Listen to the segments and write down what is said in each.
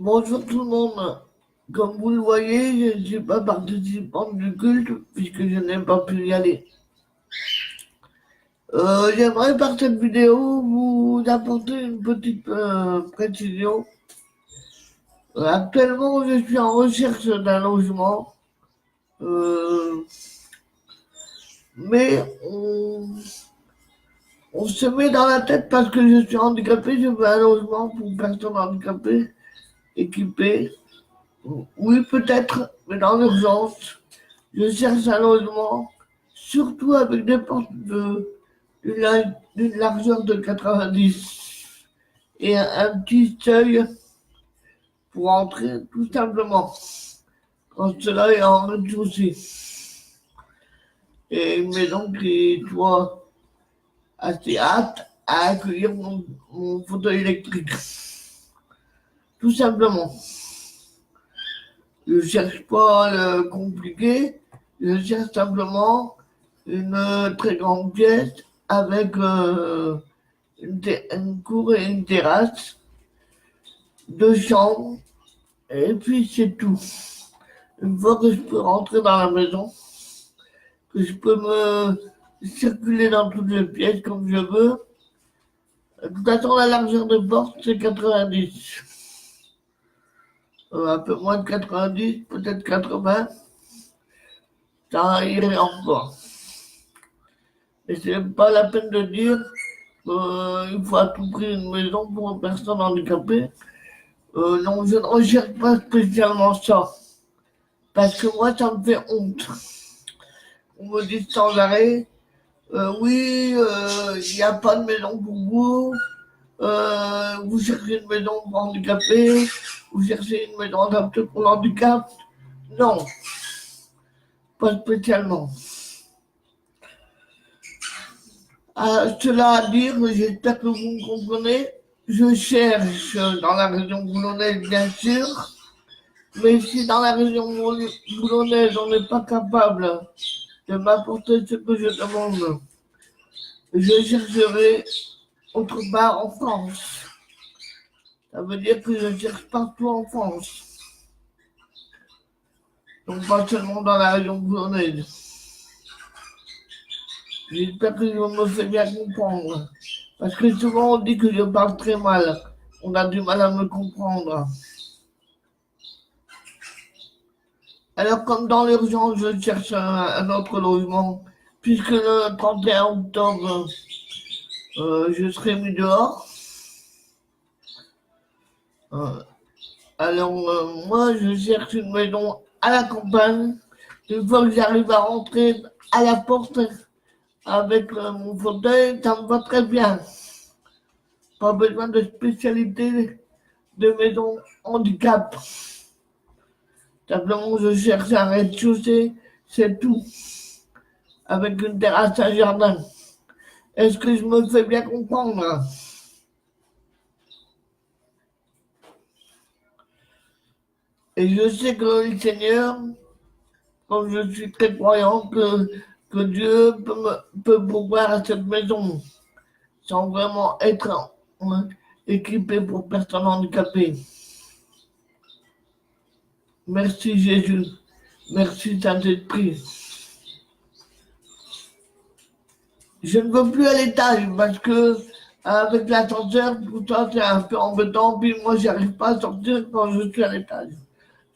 Bonjour tout le monde. Comme vous le voyez, je ne suis pas participante du culte puisque je n'ai pas pu y aller. J'aimerais par cette vidéo vous apporter une petite précision. Actuellement, je suis en recherche d'un logement, euh, mais on se met dans la tête parce que je suis handicapé, je veux un logement pour personnes handicapées, équipées. Oui, peut-être, mais dans l'urgence. Je cherche un logement, surtout avec des portes d'une largeur de 90 et un petit seuil pour entrer tout simplement. Quand cela est en rez-de-chaussée. Et une maison qui soit assez apte à accueillir mon fauteuil électrique. Tout simplement. Je ne cherche pas le compliqué, je cherche simplement une très grande pièce avec une cour et une terrasse, 2 chambres, et puis c'est tout. Une fois que je peux rentrer dans la maison, que je peux me circuler dans toutes les pièces comme je veux. De toute façon, la largeur de porte, c'est 90. Un peu moins de 90, peut-être 80. Ça irait encore. Et c'est pas la peine de dire qu'il faut à tout prix une maison pour une personne handicapée. Non, je ne recherche pas spécialement ça. Parce que moi, ça me fait honte. On me dit sans arrêt, oui, il n'y a pas de maison pour vous. Vous cherchez une maison pour handicapés. Vous cherchez une maison adaptée pour l'handicap. Non, pas spécialement. Cela à dire, j'espère que vous me comprenez. Je cherche dans la région boulonnaise, bien sûr, mais si dans la région boulonnaise, on n'est pas capable de m'apporter ce que je demande, je chercherai autre part en France. Ça veut dire que je cherche partout en France, donc pas seulement dans la région boulonnaise. J'espère que je me fais bien comprendre, parce que souvent on dit que je parle très mal. On a du mal à me comprendre. Alors, comme dans l'urgence, je cherche un autre logement, puisque le 31 octobre, je serai mis dehors. Alors, moi, je cherche une maison à la campagne. Une fois que j'arrive à rentrer à la porte avec mon fauteuil, ça me va très bien. Pas besoin de spécialité de maison handicap. Simplement, je cherche un rez-de-chaussée, c'est tout. Avec une terrasse à jardin. Est-ce que je me fais bien comprendre? Et je sais que le Seigneur, comme je suis très croyant, que Dieu peut pourvoir à cette maison sans vraiment être équipé pour personnes handicapées. Merci Jésus. Merci Saint-Esprit. Je ne veux plus à l'étage parce que avec l'ascenseur, tout ça c'est un peu embêtant, puis moi j'arrive pas à sortir quand je suis à l'étage.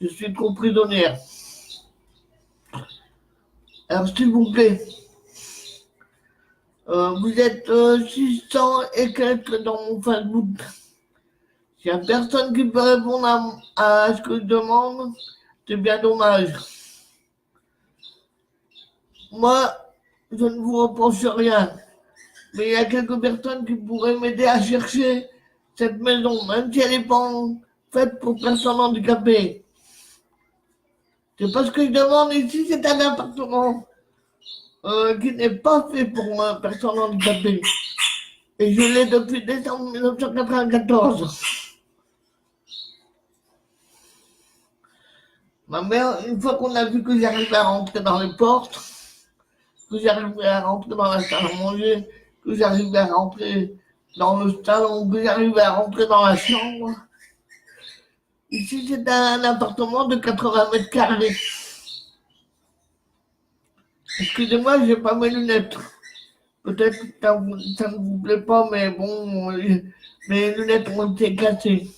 Je suis trop prisonnière. Alors s'il vous plaît, vous êtes 600 et quelques dans mon Facebook. S'il n'y a personne qui peut répondre à ce que je demande, c'est bien dommage. Moi, je ne vous reproche rien. Mais il y a quelques personnes qui pourraient m'aider à chercher cette maison, même si elle n'est pas faite pour personnes handicapées. C'est parce que je demande ici, c'est un appartement qui n'est pas fait pour personnes handicapées. Et je l'ai depuis décembre 1994. Ma mère, une fois qu'on a vu que j'arrivais à rentrer dans les portes, que j'arrivais à rentrer dans la salle à manger, que j'arrivais à rentrer dans le salon, que j'arrivais à rentrer dans la chambre, Ici, c'est un appartement de 80 mètres carrés. Excusez-moi, je n'ai pas mes lunettes. Peut-être que ça ne vous plaît pas, mais bon, mes lunettes ont été cassées.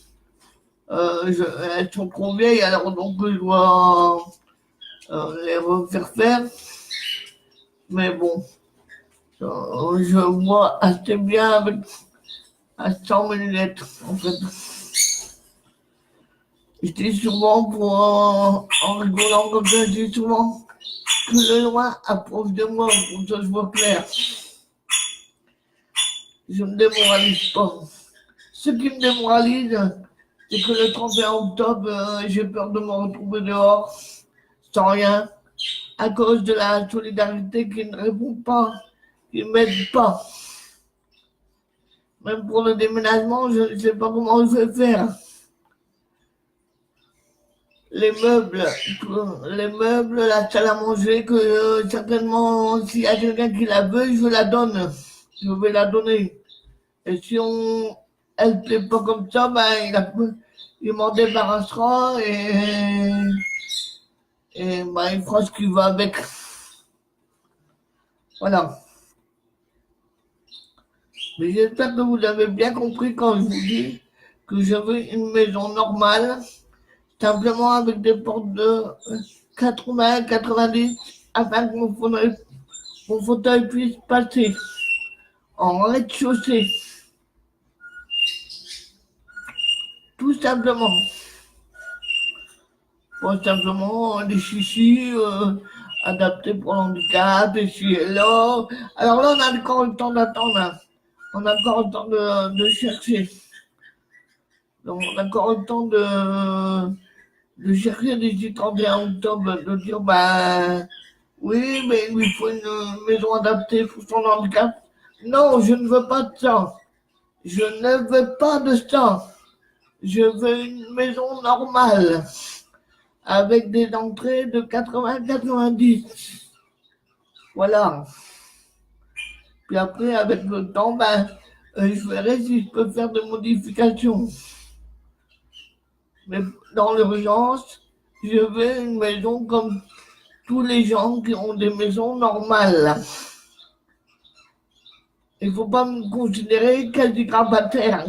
Elles sont trop vieilles, alors donc je dois les refaire faire. Mais bon, je vois assez bien avec sans mes lunettes, en fait. Je dis souvent, en rigolant comme ça, je dis souvent que le loin approche de moi pour que je vois clair. Je ne me démoralise pas. Ce qui me démoralise, c'est que le 31 octobre, j'ai peur de me retrouver dehors, sans rien, à cause de la solidarité qui ne répond pas, qui ne m'aide pas. Même pour le déménagement, je ne sais pas comment je vais faire. Les meubles, la salle à manger, que certainement, s'il y a quelqu'un qui la veut, je la donne. Je vais la donner. Et si elle ne plaît pas comme ça, ben, il m'en débarrassera et ben, il fera ce qu'il va avec. Voilà. Mais j'espère que vous avez bien compris quand je vous dis que je veux une maison normale, simplement avec des portes de 80, 90, afin que mon fauteuil puisse passer en rez-de-chaussée. Tout simplement. Pas simplement des chichis adaptés pour l'handicap, ici et là. Alors là, on a encore le temps d'attendre. Hein. On a encore le temps de chercher. Donc, on a encore le temps de chercher d'ici 31 octobre, de dire, ben, oui, mais il lui faut une maison adaptée pour son handicap. Non, je ne veux pas de ça. Je ne veux pas de ça. Je veux une maison normale, avec des entrées de 80-90. Voilà. Puis après, avec le temps, ben, je verrai si je peux faire des modifications. Mais dans l'urgence, je veux une maison comme tous les gens qui ont des maisons normales. Il ne faut pas me considérer quasi-grabataire.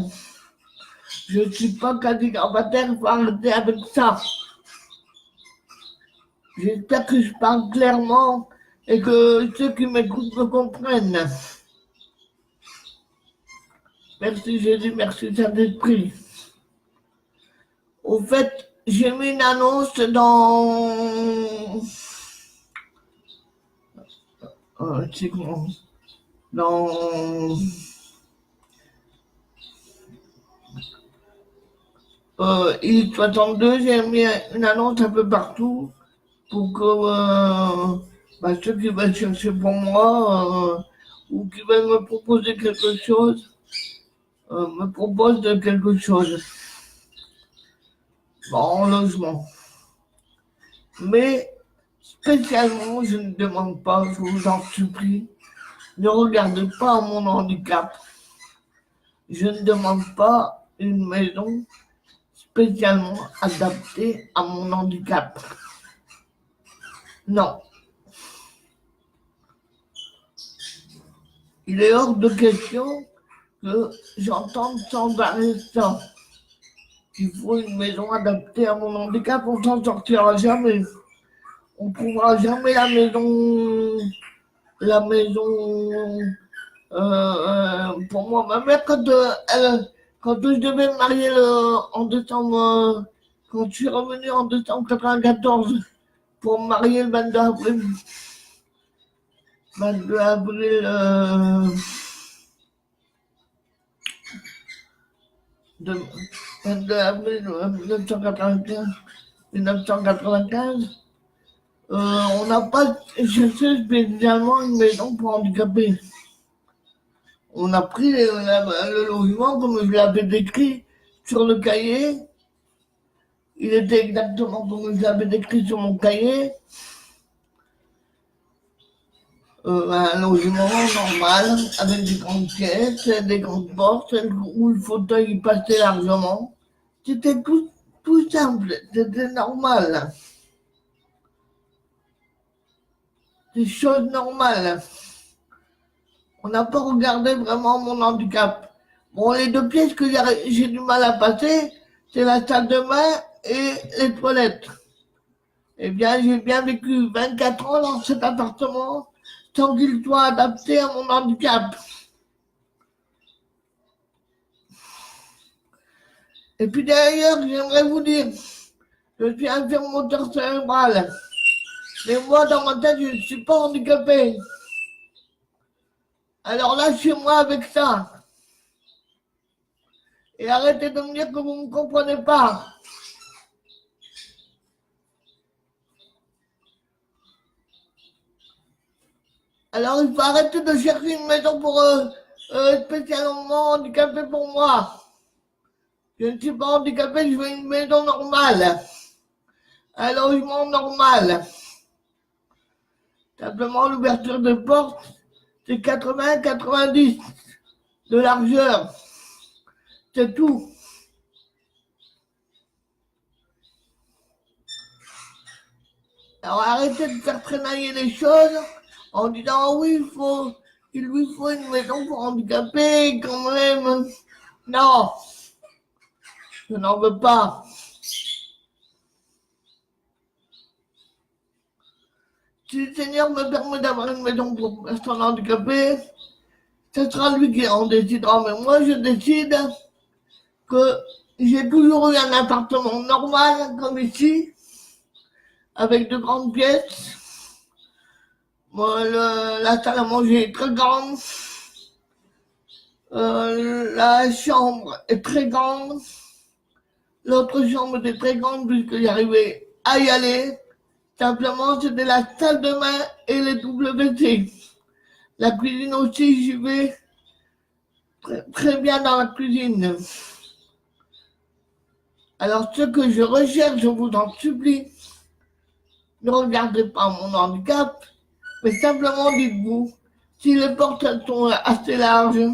Je ne suis pas quasi-grabataire, il faut arrêter avec ça. J'espère que je parle clairement et que ceux qui m'écoutent me comprennent. Merci Jésus, merci Saint-Esprit. Au fait, j'ai mis une annonce dans... c'est comment dans... I62, j'ai mis une annonce un peu partout pour que ceux qui veulent chercher pour moi ou qui veulent me proposer quelque chose, me proposent de quelque chose en logement. Mais spécialement, je ne demande pas, je vous en supplie, ne regardez pas mon handicap. Je ne demande pas une maison spécialement adaptée à mon handicap. Non. Il est hors de question que j'entende sans arrêt ça. Il faut une maison adaptée à mon handicap, on s'en sortira jamais. On ne trouvera jamais la maison pour moi. Ma mère, quand je devais me marier en décembre, quand je suis revenu en décembre 94 pour me marier le 22 avril, 22 avril 22 avril 1995, on n'a pas cherché spécialement une maison pour handicapés. On a pris le logement comme je l'avais décrit sur le cahier. Il était exactement comme je l'avais décrit sur mon cahier. Un logement normal, avec des grandes pièces, des grandes portes, où le fauteuil passait largement. C'était tout tout simple, c'était normal. Des choses normales. On n'a pas regardé vraiment mon handicap. Bon, les deux pièces que j'ai du mal à passer, c'est la salle de bain et les toilettes. Eh bien, j'ai bien vécu 24 ans dans cet appartement sans qu'il soit adapté à mon handicap. Et puis d'ailleurs, j'aimerais vous dire, je suis infirme moteur cérébral. Mais moi, dans ma tête, je ne suis pas handicapé. Alors lâchez-moi avec ça. Et arrêtez de me dire que vous ne me comprenez pas. Alors il faut arrêter de chercher une maison pour spécialement handicapé pour moi. Je ne suis pas handicapé, je veux une maison normale. Un logement normal. Simplement l'ouverture de porte, c'est 80-90 de largeur. C'est tout. Alors arrêtez de faire traînailler les choses en disant oui, il lui faut une maison pour handicapés quand même. Non, je n'en veux pas. Si le Seigneur me permet d'avoir une maison pour personnes handicapées, ce sera lui qui en décidera. Mais moi, je décide que j'ai toujours eu un appartement normal, comme ici, avec de grandes pièces. Moi, la salle à manger est très grande. La chambre est très grande. L'autre chambre était très grande puisque j'arrivais à y aller. Simplement, c'était la salle de bain et les WC. La cuisine aussi, j'y vais très, très bien dans la cuisine. Alors, ce que je recherche, je vous en supplie, ne regardez pas mon handicap, mais simplement dites-vous, si les portes sont assez larges,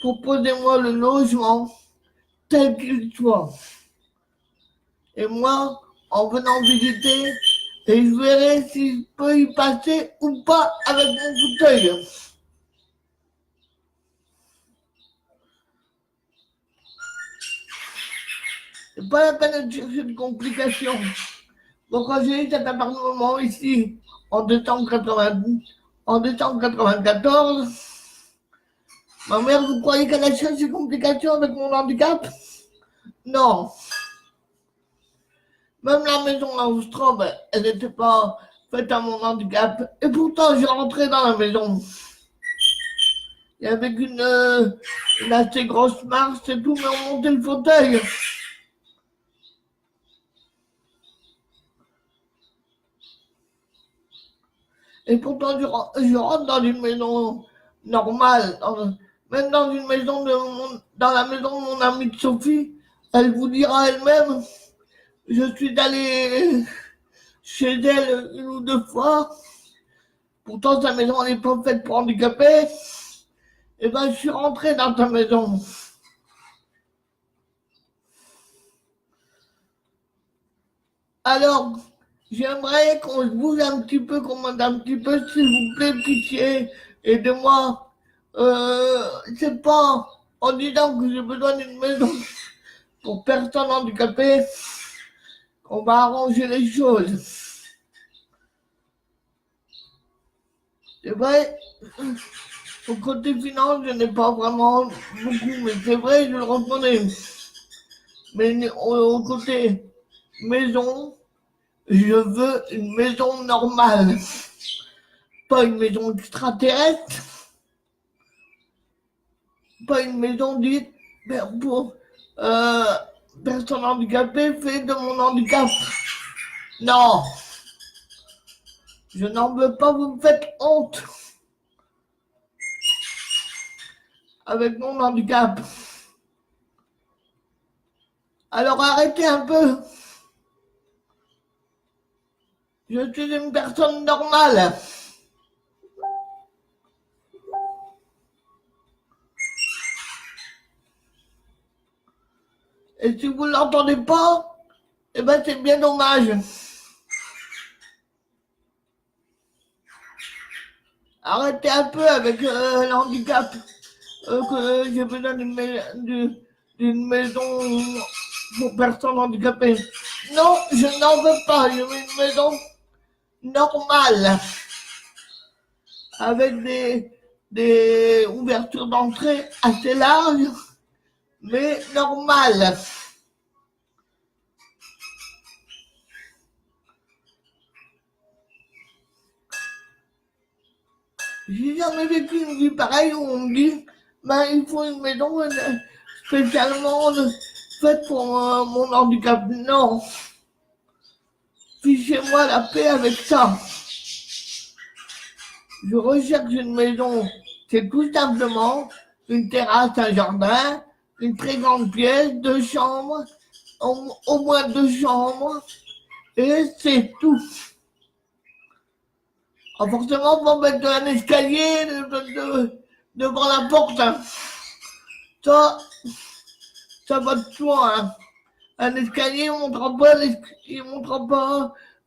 proposez-moi le logement tel qu'il soit. Et moi, en venant visiter, et je verrai si je peux y passer ou pas avec mon fauteuil. C'est pas la peine de chercher de complications. Donc quand j'ai eu cet appartement ici en décembre 94, ma mère, vous croyez qu'elle a cherché des complications avec mon handicap? Non. Même la maison à Ostrov, elle n'était pas faite à mon handicap. Et pourtant, j'ai rentré dans la maison. Il y avait une assez grosse marche et tout, mais on montait le fauteuil. Et pourtant, je rentre dans une maison normale, même dans une maison dans la maison de mon amie Sophie, elle vous dira elle-même, je suis allé chez elle une ou deux fois, pourtant sa maison n'est pas faite pour handicapés, et ben je suis rentré dans ta maison. Alors, j'aimerais qu'on se bouge un petit peu, qu'on m'aide un petit peu, s'il vous plaît, pitié, aidez-moi. C'est pas en disant que j'ai besoin d'une maison pour personnes handicapées qu'on va arranger les choses. C'est vrai, au côté finance, je n'ai pas vraiment beaucoup, mais c'est vrai, je le reconnais. Mais au côté maison, je veux une maison normale, pas une maison extraterrestre, pas une maison dite pour personnes handicapées fait de mon handicap. Non, je n'en veux pas, vous me faites honte avec mon handicap. Alors arrêtez un peu. Je suis une personne normale. Et si vous ne l'entendez pas, Eh ben, c'est bien dommage. Arrêtez un peu avec l'handicap. Que j'ai besoin d'une maison pour personnes handicapées. Non, je n'en veux pas. Je veux une maison normale avec des ouvertures d'entrée assez larges, mais normales. J'ai jamais vécu une vie pareille où on me dit ben, il faut une maison spécialement faite pour mon handicap. Non, fichez-moi la paix avec ça. Je recherche une maison, c'est tout simplement une terrasse, un jardin, une très grande pièce, 2 chambres, au moins 2 chambres, et c'est tout. Ah, forcément, pour mettre un escalier devant la porte, hein. Ça va de soi. Hein. Un escalier, il ne montrera pas,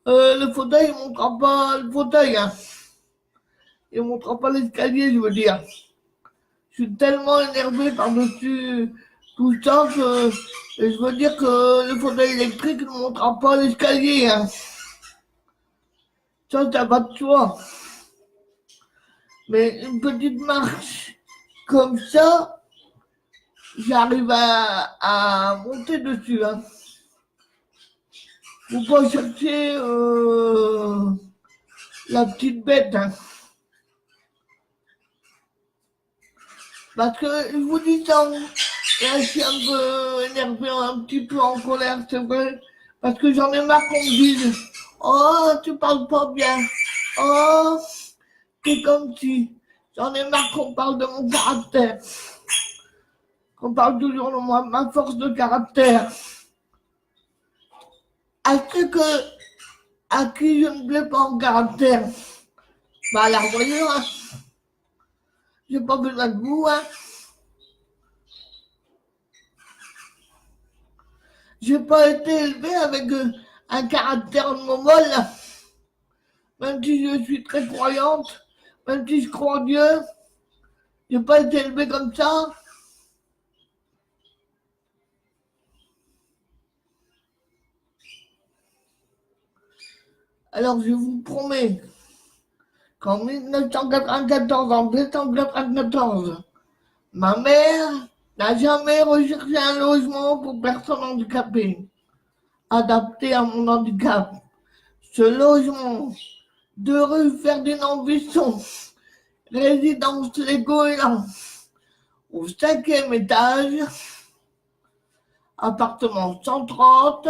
le fauteuil, il ne montrera pas le fauteuil. Hein. Il ne montrera pas l'escalier, je veux dire. Je suis tellement énervé par-dessus tout ça que je veux dire que le fauteuil électrique ne montrera pas l'escalier. Hein. Ça va de soi. Mais une petite marche comme ça, j'arrive à monter dessus. Hein. Faut pas chercher la petite bête. Hein. Parce que je vous dis ça, là, je suis un peu énervé, un petit peu en colère, c'est vrai. Parce que j'en ai marre qu'on me dise « Oh, tu parles pas bien. Oh, t'es comme si. » J'en ai marre qu'on parle de mon caractère. Qu'on parle toujours de moi, ma force de caractère. À qui je ne plais pas en caractère, bah la voyure, hein. J'ai pas besoin de vous, hein. J'ai pas été élevé avec un caractère molle, même si je suis très croyante, même si je crois en Dieu, j'ai pas été élevé comme ça. Alors je vous promets qu'en 1994, ma mère n'a jamais recherché un logement pour personnes handicapées, adapté à mon handicap. Ce logement de rue Ferdinand Buisson, résidence Les Goélands, au 5e étage, appartement 130,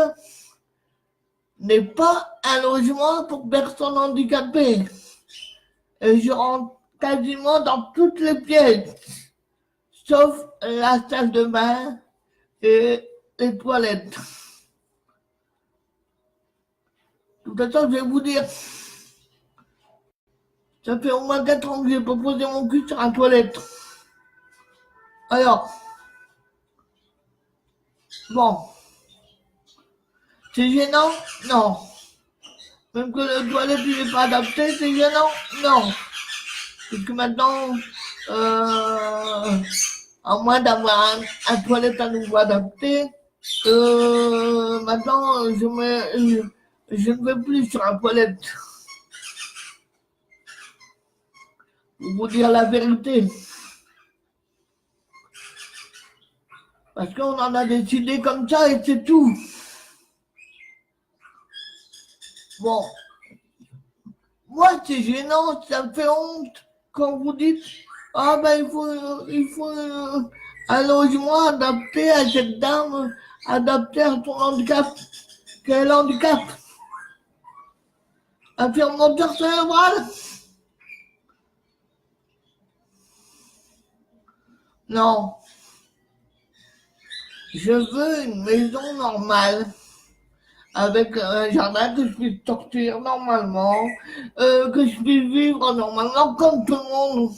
n'est pas un logement pour personnes handicapées. Et je rentre quasiment dans toutes les pièces, sauf la salle de bain et les toilettes. De toute façon, je vais vous dire, ça fait au moins 4 ans que j'ai pas posé mon cul sur la toilette. Alors, bon, c'est gênant? Non. Même que le toilette n'est pas adapté, c'est gênant? Non. Parce que maintenant, à moins d'avoir un toilette à nouveau adapté, maintenant, je ne vais plus sur la toilette. Pour vous dire la vérité. Parce qu'on en a décidé comme ça et c'est tout. Bon. Moi, c'est gênant, ça me fait honte quand vous dites « Ah ben, il faut un logement adapté à cette dame, adapté à son handicap. » Quel handicap? Un moteur cérébral? Non. Je veux une maison normale, avec un jardin que je puisse sortir normalement, que je puisse vivre normalement comme tout le monde.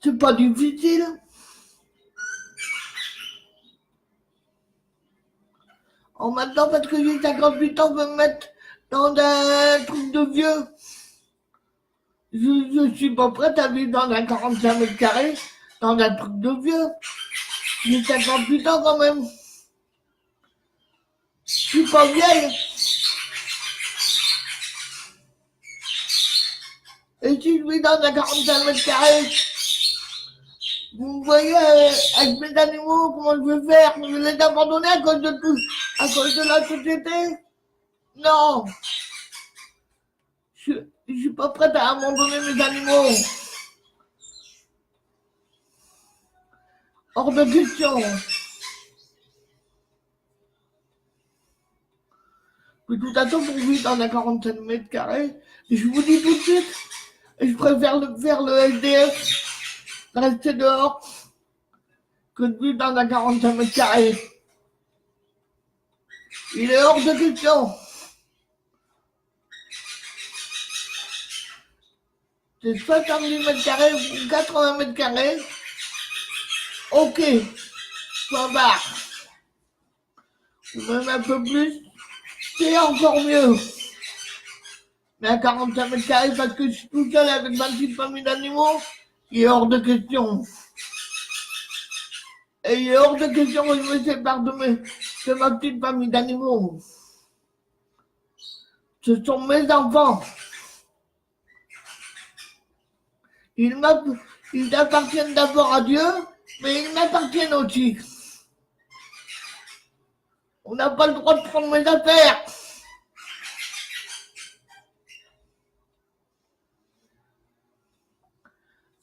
C'est pas difficile. En maintenant, parce que j'ai 58 ans, je vais me mettre dans un truc de vieux. Je suis pas prête à vivre dans un 45 mètres carrés, dans un truc de vieux. J'ai 58 ans quand même. Je suis pas vieille. Et si je vis dans un 45 mètres carrés, vous me voyez avec mes animaux, comment je vais faire? Je vais les abandonner à cause de tout, à cause de la société? Non. Je suis pas prête à abandonner mes animaux. Hors de question. Mais tout à fait pour vivre dans un 45 mètres carrés, je vous dis tout de suite, je préfère faire le SDF, rester dehors, que de vivre dans un 45 mètres carrés. Il est hors de question. C'est 70 mètres carrés ou 80 mètres carrés. Ok, point barre. Ou même un peu plus, c'est encore mieux. Mais à 45 mètres carrés, parce que je suis tout seul avec 26 familles d'animaux, il est hors de question. Et il est hors de question que je me sépare de ma petite famille d'animaux. Ce sont mes enfants. Ils appartiennent d'abord à Dieu, mais ils m'appartiennent aussi. On n'a pas le droit de prendre mes affaires.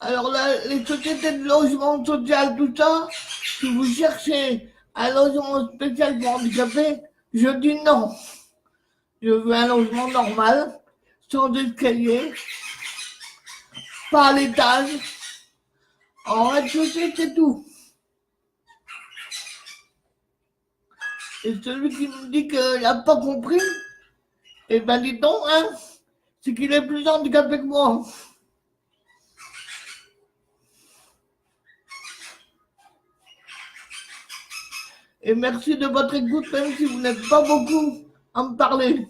Alors là, les sociétés de logement social, tout ça, si vous cherchez un logement spécial pour handicapés, je dis non. Je veux un logement normal, sans escalier, pas à l'étage, en rez-de-chaussée, c'est tout. Et celui qui me dit qu'il n'a pas compris, eh ben dis donc, hein, c'est qu'il est plus handicapé que moi. Et merci de votre écoute, même si vous n'êtes pas beaucoup à me parler.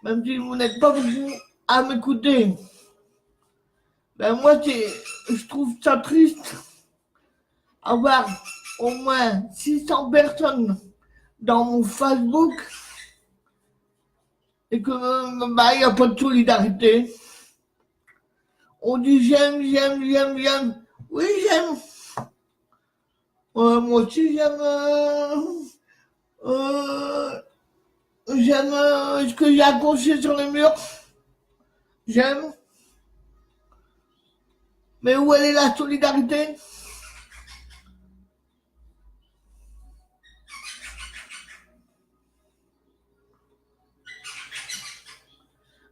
Même si vous n'êtes pas beaucoup à m'écouter. Ben moi, je trouve ça triste. Avoir au moins 600 personnes dans mon Facebook et que bah, il n'y a pas de solidarité. On dit j'aime. Oui, j'aime. Moi aussi, j'aime ce que j'ai accroché sur les murs. J'aime. Mais où elle est la solidarité?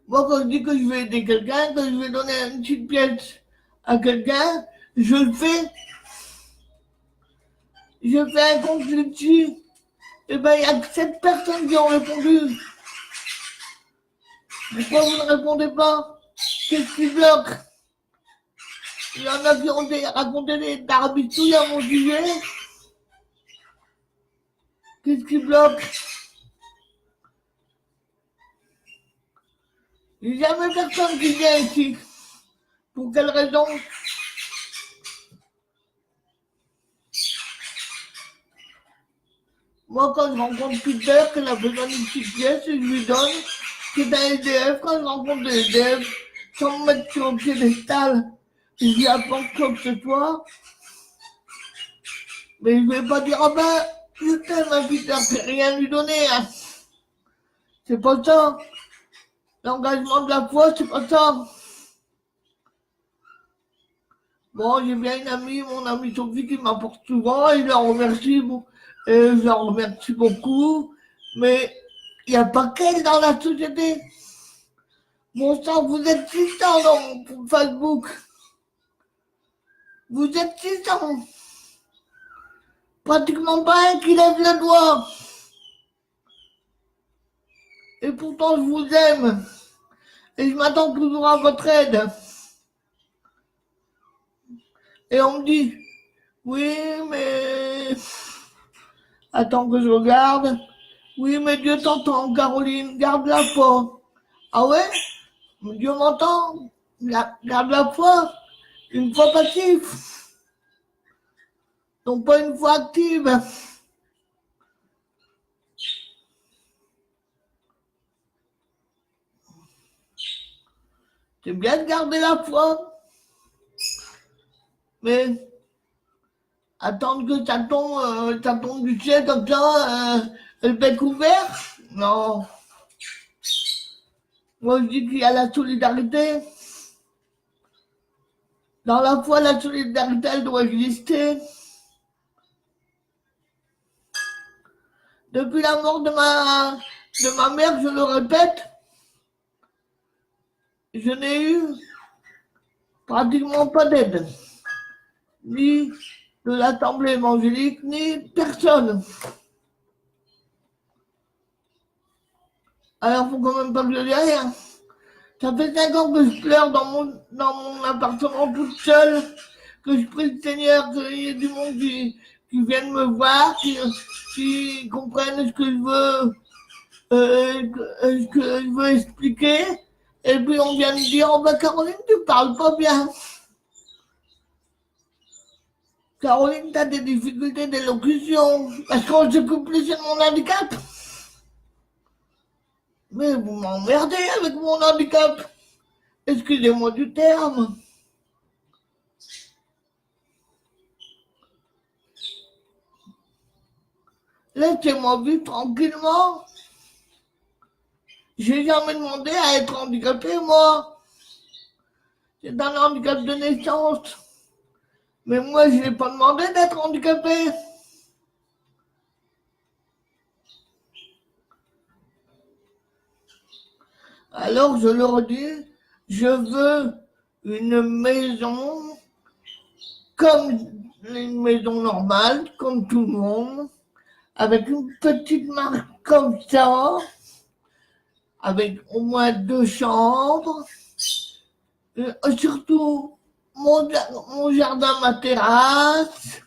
Moi, quand je dis que je vais aider quelqu'un, que je vais donner une petite pièce à quelqu'un, je le fais. Je fais un compte dessus. Et ben, il y a que 7 personnes qui ont répondu. Pourquoi vous ne répondez pas? Qu'est-ce qui bloque? Il y en a qui ont raconté des tarabistouilles à mon sujet. Qu'est-ce qui bloque? Il n'y a jamais personne qui vient ici. Pour quelle raison? Moi, quand je rencontre Peter, qu'il a besoin d'une petite pièce, je lui donne. C'est un SDF, quand je rencontre des SDF, sans me mettre sur un piédestal, je lui apporte quoi que ce soit. Mais je ne vais pas dire, ah ben, je t'aime, un Peter, c'est rien lui donner. Hein. C'est pas ça. L'engagement de la foi, c'est pas ça. Bon, j'ai bien une amie, mon amie Sophie, qui m'apporte souvent, et je la remercie, je la remercie beaucoup, mais il n'y a pas qu'elle dans la société. Bon sang, vous êtes 600 dans mon Facebook. Vous êtes 600. Pratiquement pas un qui lève le doigt. Et pourtant, je vous aime. Et je m'attends toujours à votre aide. Et on me dit, oui, mais attends que je regarde. Oui, mais Dieu t'entend, Caroline, garde la foi. Ah ouais? Dieu m'entend? Garde la foi. Une foi passive. Donc pas une foi active. C'est bien de garder la foi. Mais attendre que ça tombe du ciel comme ça, le bec ouvert? Non. Moi, je dis qu'il y a la solidarité. Dans la foi, la solidarité, elle doit exister. Depuis la mort de ma mère, je le répète, je n'ai eu pratiquement pas d'aide. Ni de l'Assemblée évangélique, ni personne. Alors, faut quand même pas que je dise rien. Ça fait 5 ans que je pleure dans mon appartement toute seule, que je prie le Seigneur qu'il y ait du monde qui vienne me voir, qui comprenne ce que je veux, ce que je veux expliquer. Et puis on vient me dire, oh ben Caroline, tu parles pas bien. Caroline, tu as des difficultés d'élocution, parce qu'on s'occupe plus de mon handicap. Mais vous m'emmerdez avec mon handicap. Excusez-moi du terme. Laissez-moi vivre tranquillement. J'ai jamais demandé à être handicapé, moi. C'est un handicap de naissance. Mais moi, je n'ai pas demandé d'être handicapé. Alors, je leur dis, je veux une maison comme une maison normale, comme tout le monde, avec une petite marque comme ça, avec au moins 2 chambres, surtout mon jardin, ma terrasse,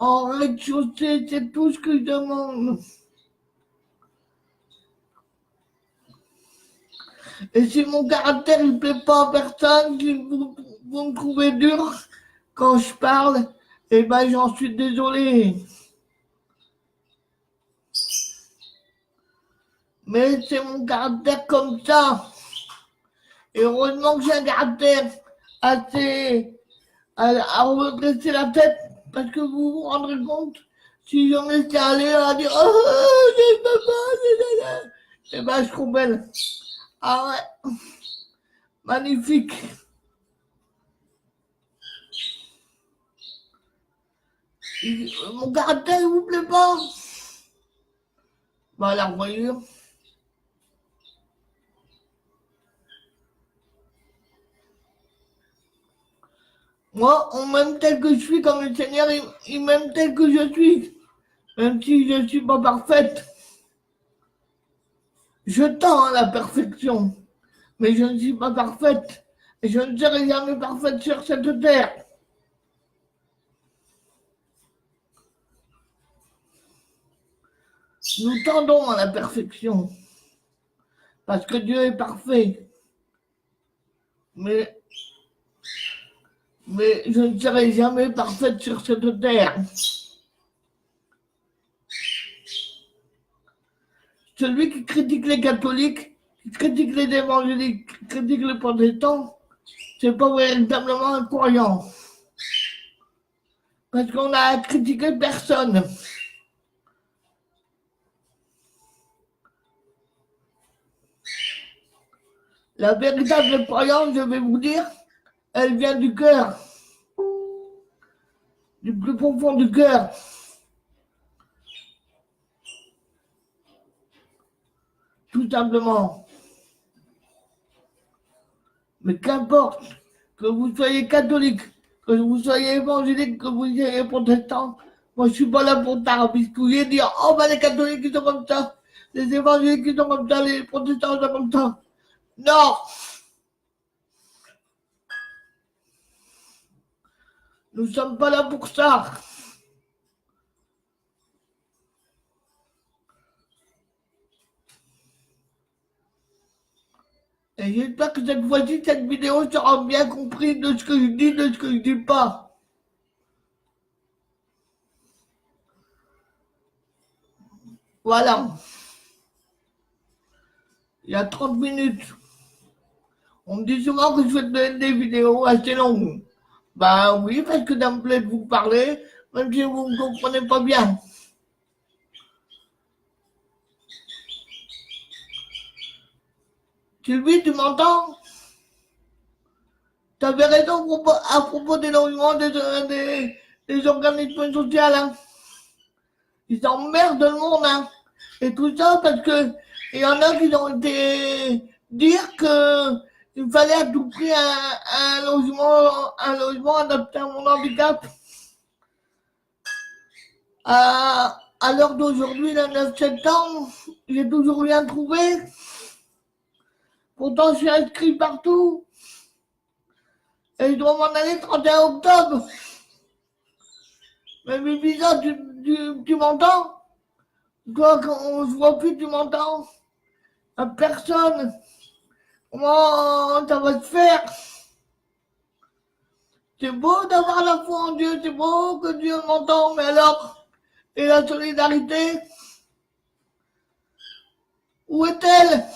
en rez-de-chaussée, c'est tout ce que je demande. Et si mon caractère ne plaît pas à personne, si vous me trouvez dur quand je parle, eh ben j'en suis désolé. Mais c'est mon caractère comme ça. Et heureusement que j'ai un caractère assez à redresser la tête, parce que vous vous rendrez compte, si j'en étais allé à dire oh, j'ai pas, eh ben je trouve belle. Ah ouais, magnifique. Mon caractère, il vous plaît pas? Bah la voyure. Moi, on m'aime tel que je suis, comme le Seigneur, il m'aime tel que je suis. Même si je ne suis pas parfaite. Je tends à la perfection, mais je ne suis pas parfaite. Et je ne serai jamais parfaite sur cette terre. Nous tendons à la perfection, parce que Dieu est parfait. Mais je ne serai jamais parfaite sur cette terre. Celui qui critique les catholiques, qui critique les évangéliques, qui critique les protestants, c'est pas véritablement un croyant. Parce qu'on n'a critiqué personne. La véritable croyance, je vais vous dire, elle vient du cœur. Du plus profond du cœur. Tout simplement. Mais qu'importe que vous soyez catholique, que vous soyez évangélique, que vous soyez protestant, moi je suis pas là pour tarabiscouiller, dire oh ben les catholiques ils sont comme ça, les évangéliques ils sont comme ça, les protestants ils sont comme ça. Non. Nous ne sommes pas là pour ça. Et j'espère que cette fois-ci, cette vidéo sera bien comprise de ce que je dis, de ce que je dis pas. Voilà. Il y a 30 minutes. On me dit souvent que je fais des vidéos assez longues. Ben oui, parce que ça me plaît de vous parler, même si vous ne comprenez pas bien. Sylvie, tu m'entends? Tu avais raison à propos des logements des organismes sociaux. Hein. Ils emmerdent le monde. Hein. Et tout ça parce que il y en a qui ont été dire qu'il fallait à tout prix un logement adapté à mon handicap. À l'heure d'aujourd'hui, le 9 septembre, j'ai toujours rien trouvé. Pourtant, je suis inscrit partout. Et je dois m'en aller le 31 octobre. Mais Bibiza, tu m'entends? Toi, quand on se voit plus, tu m'entends? À personne. Comment ça va se faire? C'est beau d'avoir la foi en Dieu, c'est beau que Dieu m'entend, mais alors, et la solidarité? Où est-elle?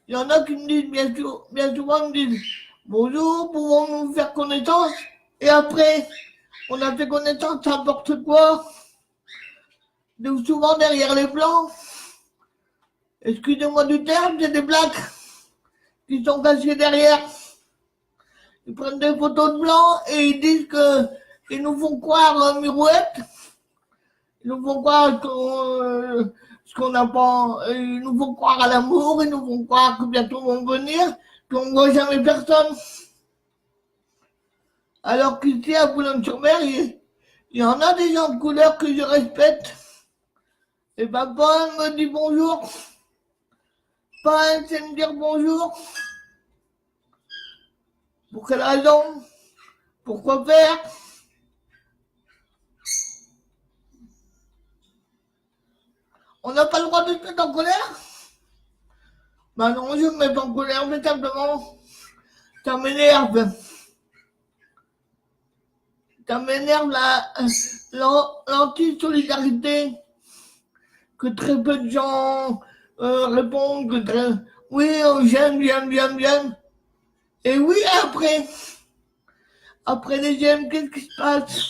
Il y en a qui me disent, bien souvent, me disent, bonjour, pouvons-nous faire connaissance? Et après, on a fait connaissance, n'importe quoi. Souvent derrière les blancs. Excusez-moi du terme, c'est des blacks qui sont cachés derrière. Ils prennent des photos de blancs et ils disent qu'ils nous font croire mirouette. Ils nous font croire ce qu'on n'a pas. Ils nous font croire à l'amour, ils nous font croire que bientôt vont venir, qu'on ne voit jamais personne. Alors qu'ici, à Boulogne-sur-Mer, il y en a des gens de couleur que je respecte. Et ben, pas un me dit bonjour. Pas un sait me dire bonjour. Pour quelle raison? Pourquoi faire? On n'a pas le droit de se mettre en colère? Ben non, je me mets pas en colère, mais simplement, ça m'énerve. Ça m'énerve l'anti-solidarité. Que très peu de gens répondent que oui, j'aime. Et oui, après les j'aime, qu'est-ce qui se passe?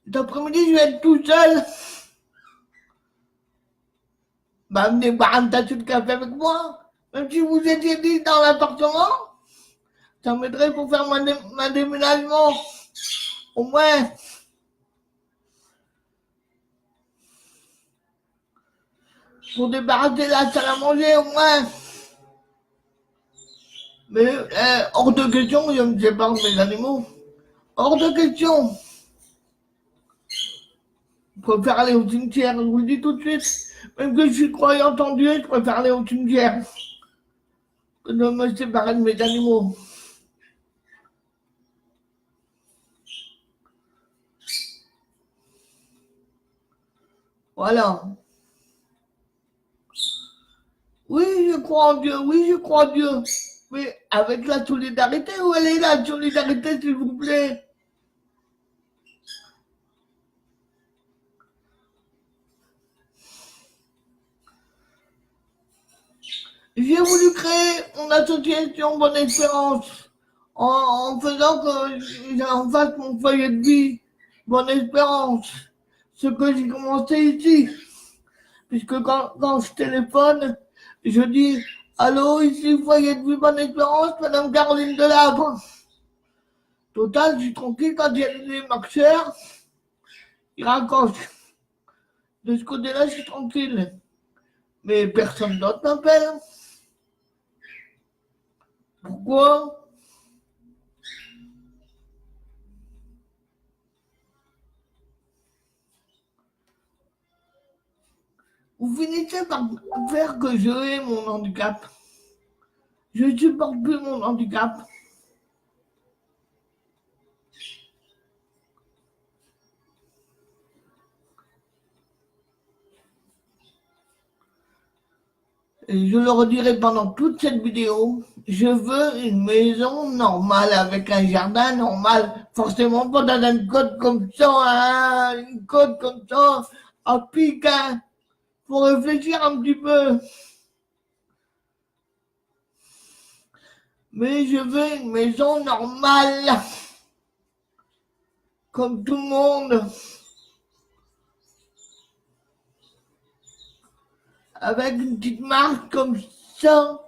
Cet après-midi, je vais être tout seul. Bah, venez boire un tasse de café avec moi. Même si vous étiez 10 dans l'appartement, ça m'aiderait pour faire ma déménagement. Au moins. Pour débarrasser la salle à manger, au moins. Mais hors de question, je me sépare de mes animaux. Hors de question. Je préfère aller au cimetière, je vous le dis tout de suite. Même que je suis croyante en Dieu, je préfère aller au cimetière que de me séparer de mes animaux. Voilà. Oui, je crois en Dieu, oui, je crois en Dieu. Mais avec la solidarité, où elle est la solidarité, s'il vous plaît? J'ai voulu créer une association Bonne Espérance en faisant que j'en fasse mon foyer de vie Bonne Espérance. Ce que j'ai commencé ici. Puisque quand je téléphone, je dis allô, ici foyer de vie Bonne Espérance, Madame Caroline Delabre. Total, je suis tranquille quand il y a des marcheurs, ils raccrochent. De ce côté-là, je suis tranquille. Mais personne d'autre m'appelle. Pourquoi? vous finissez par faire que je hais mon handicap. Je ne supporte plus mon handicap. Et je le redirai pendant toute cette vidéo. Je veux une maison normale avec un jardin normal. Forcément pas dans une côte comme ça, hein, une côte comme ça, à pic, hein. Faut réfléchir un petit peu. Mais je veux une maison normale. Comme tout le monde. Avec une petite marche comme ça.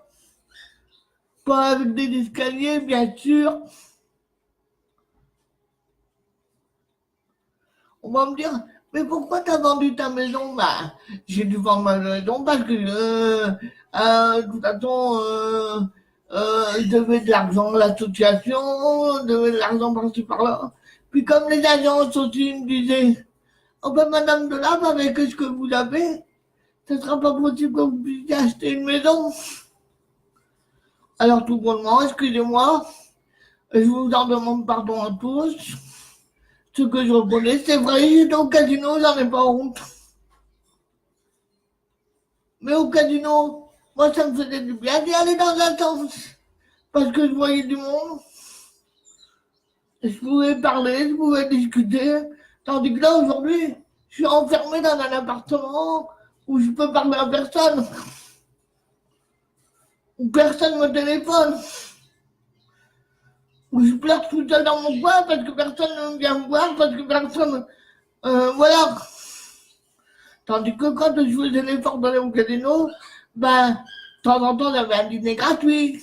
Pas avec des escaliers, bien sûr. On va me dire, mais pourquoi t'as vendu ta maison? Bah, j'ai dû vendre ma maison parce que, de toute façon, je devais de l'argent à l'association, je devais de l'argent par-ci par-là. Puis comme les agences aussi me disaient, oh ben madame Delave, avec ce que vous avez, ce ne sera pas possible que vous puissiez acheter une maison. Alors tout bonnement, excusez-moi, je vous en demande pardon à tous. Ce que je reconnais, c'est vrai, j'étais au casino, j'en ai pas honte. Mais au casino, moi, ça me faisait du bien d'y aller dans un sens. Parce que je voyais du monde. Je pouvais parler, je pouvais discuter. Tandis que là, aujourd'hui, je suis enfermé dans un appartement où je peux parler à personne. Où personne me téléphone. Où je pleure tout seul dans mon coin parce que personne ne vient me voir, parce que personne... voilà. Tandis que quand je faisais l'effort d'aller au casino, ben, de temps en temps, j'avais un dîner gratuit.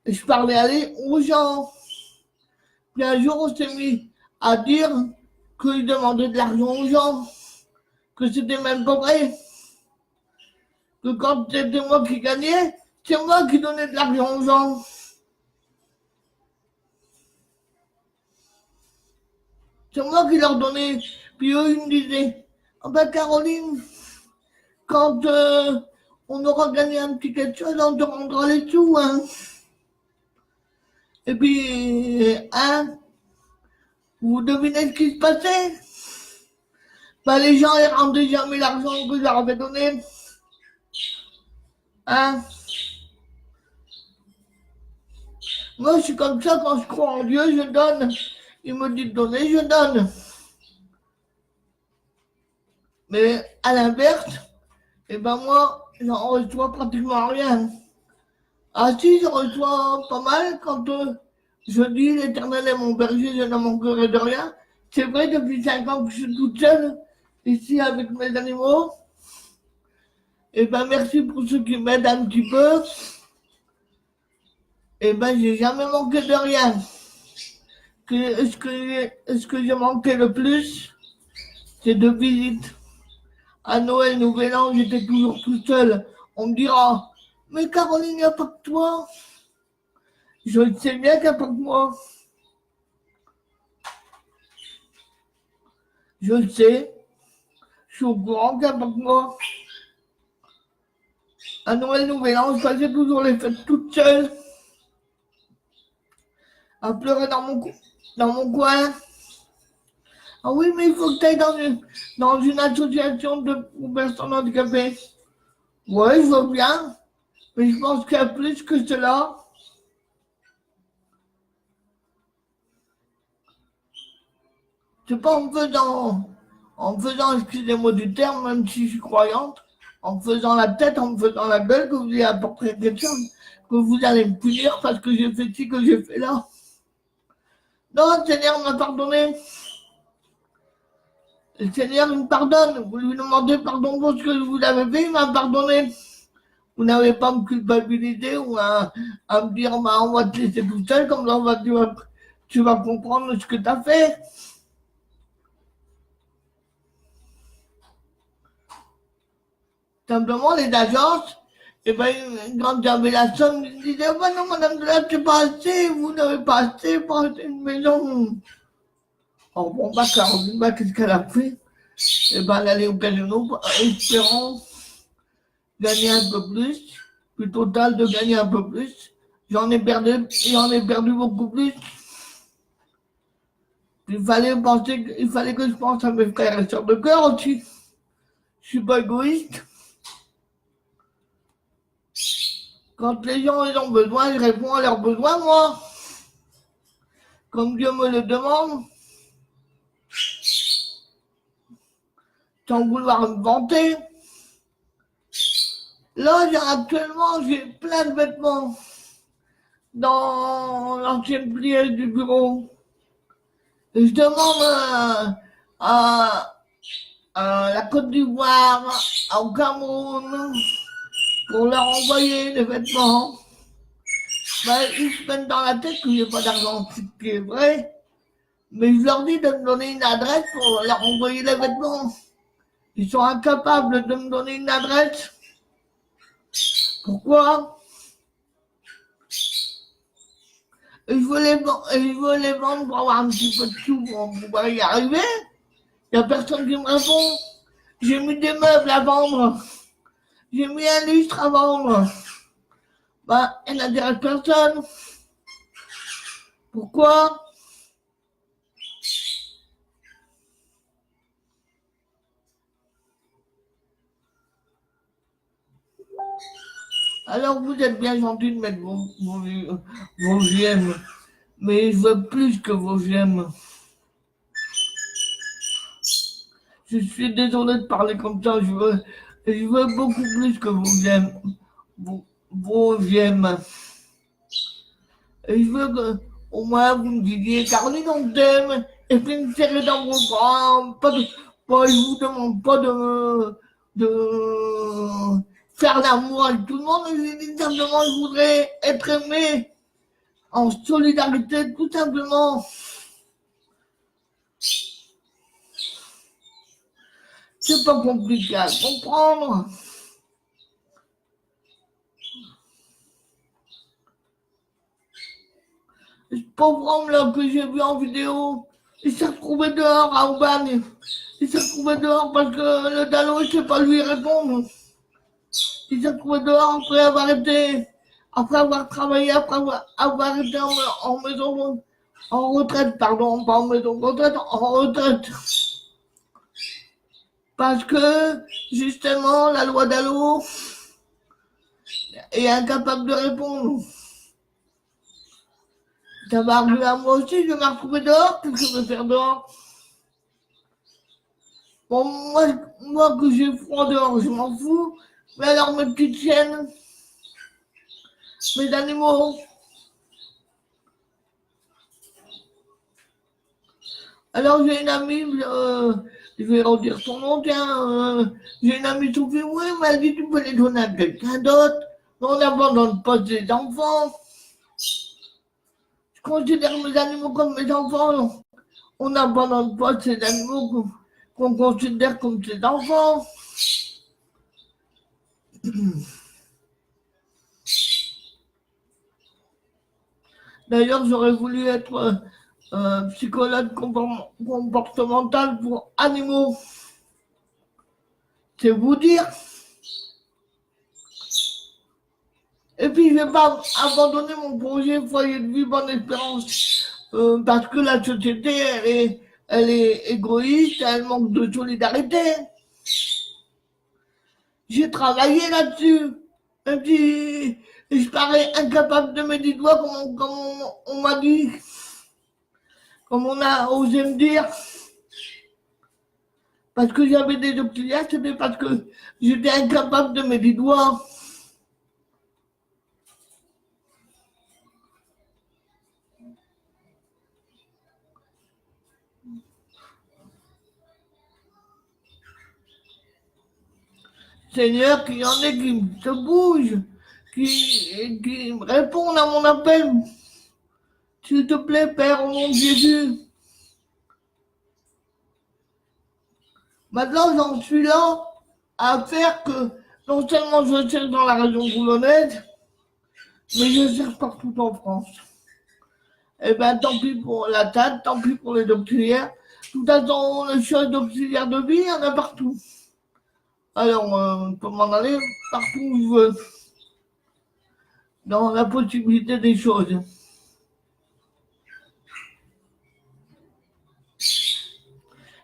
Et je parlais aller aux gens. Puis un jour, on s'est mis à dire qu'ils demandaient de l'argent aux gens, que c'était même pas vrai. Que quand c'était moi qui gagnais, c'est moi qui donnais de l'argent aux gens. C'est moi qui leur donnais. Puis eux, ils me disaient, oh ben Caroline, quand on aura gagné un petit quelque chose, on te rendra les sous, hein. Et puis, hein, vous devinez ce qui se passait? Ben, les gens, ils rendaient jamais l'argent que je leur avais donné. Hein? Moi, je suis comme ça, quand je crois en Dieu, je donne. Il me dit de donner, je donne. Mais à l'inverse, eh ben moi, j'en reçois pratiquement rien. Ah si, je reçois pas mal quand je dis l'Éternel est mon berger, je ne manquerai de rien. C'est vrai, depuis 5 ans que je suis toute seule, ici avec mes animaux. Eh ben merci pour ceux qui m'aident un petit peu. Eh ben j'ai jamais manqué de rien. Ce que j'ai manqué le plus, c'est de visites. À Noël, Nouvel An, j'étais toujours tout seul. On me dira, mais Caroline, il n'y a pas que toi. Je sais bien qu'il n'y a pas que moi. Je le sais. Je suis au courant qu'il n'y a pas que moi. À Noël, Nouvel An, je passais toujours les fêtes toute seule. À pleurer dans mon coin. Ah oui, mais il faut que tu ailles dans une association pour personnes handicapées. Ouais, je vois bien. Mais je pense qu'il y a plus que cela. C'est pas en me faisant, excusez-moi du terme, même si je suis croyante, en me faisant la tête, en me faisant la gueule, que vous allez apporter quelque chose, que vous allez me punir parce que j'ai fait ci, que j'ai fait là. Non, le Seigneur m'a pardonné. Le Seigneur, il me pardonne. Vous lui demandez pardon pour ce que vous avez fait, il m'a pardonné. Vous n'avez pas à me culpabiliser ou à me dire, bah, on va te laisser tout seul, comme ça tu vas comprendre ce que tu as fait. Simplement, les agences, et ben, quand j'avais la somme, ils disaient, oh ben non, madame Delave, c'est pas assez, vous n'avez pas assez pour acheter une maison. Oh bon, bah, Caroline, bah, qu'est-ce qu'elle a fait? Et ben l'aller au casino, espérant gagner un peu plus, puis total de gagner un peu plus. J'en ai perdu beaucoup plus. Il fallait que je pense à mes frères et sœurs de cœur aussi. Je suis pas égoïste. Quand les gens ils ont besoin, je réponds à leurs besoins, moi. Comme Dieu me le demande. Sans vouloir me vanter. Là, actuellement, j'ai plein de vêtements dans l'ancienne pliée du bureau. Et je demande à la Côte d'Ivoire, au Cameroun, pour leur envoyer les vêtements. Ben, ils se mettent dans la tête que j'ai pas d'argent, ce qui est vrai. Mais je leur dis de me donner une adresse pour leur envoyer les vêtements. Ils sont incapables de me donner une adresse. Pourquoi? Et je veux les vendre pour avoir un petit peu de sous pour pouvoir y arriver. Il n'y a personne qui me répond. J'ai mis des meubles à vendre. J'ai mis un lustre à vendre. Ben, elle n'intéresse personne. Pourquoi? Alors vous êtes bien gentil de mettre vos j'aime, mais je veux plus que vos j'aime. Je suis désolé de parler comme ça, je veux beaucoup plus que vos j'aime. Vos j'aime. Et je veux que, au moins, vous me disiez, Caroline, on t'aime, et puis me serrer dans vos bras, je vous demande pas de faire l'amour avec tout le monde, je dis simplement, je voudrais être aimé, en solidarité, tout simplement. C'est pas compliqué à comprendre. Ce pauvre homme là que j'ai vu en vidéo, il s'est retrouvé dehors à Aubagne. Il s'est retrouvé dehors parce que le Dalo ne sait pas lui répondre. Il s'est retrouvé dehors après avoir travaillé, après avoir été en maison, en retraite, pardon, pas en maison de retraite, en retraite. Parce que, justement, la loi Dalo est incapable de répondre. Ça va arriver à moi aussi, je vais me retrouver dehors, qu'est-ce que je vais faire dehors? Bon, moi que j'ai froid dehors, je m'en fous. Mais alors mes petites chiennes, mes animaux. Alors j'ai une amie, je vais redire son nom, tiens, j'ai une amie Sophie, oui, elle m'a dit tu peux les donner à quelqu'un d'autre. Mais on n'abandonne pas ses enfants. Je considère mes animaux comme mes enfants. On n'abandonne pas ces animaux qu'on considère comme ses enfants. D'ailleurs, j'aurais voulu être psychologue comportemental pour animaux. C'est vous dire. Et puis, je ne vais pas abandonner mon projet Foyer de vie Bonne Espérance parce que la société, elle est égoïste, elle manque de solidarité. J'ai travaillé là-dessus. Et puis, je parais incapable de mes 10 doigts, comme on m'a dit, comme on a osé me dire. Parce que j'avais des auxiliaires, c'était parce que j'étais incapable de mes 10 doigts. Seigneur, qu'il y en ait qui se bougent, qui répondent à mon appel. S'il te plaît, Père, au nom de Jésus. Maintenant, j'en suis là à faire que non seulement je cherche dans la région boulonnaise, mais je cherche partout en France. Eh bien, tant pis pour la TAD, tant pis pour les auxiliaires, toute façon, le chose d'auxiliaire de vie, il y en a partout. Alors, on peut m'en aller partout où je veux, dans la possibilité des choses.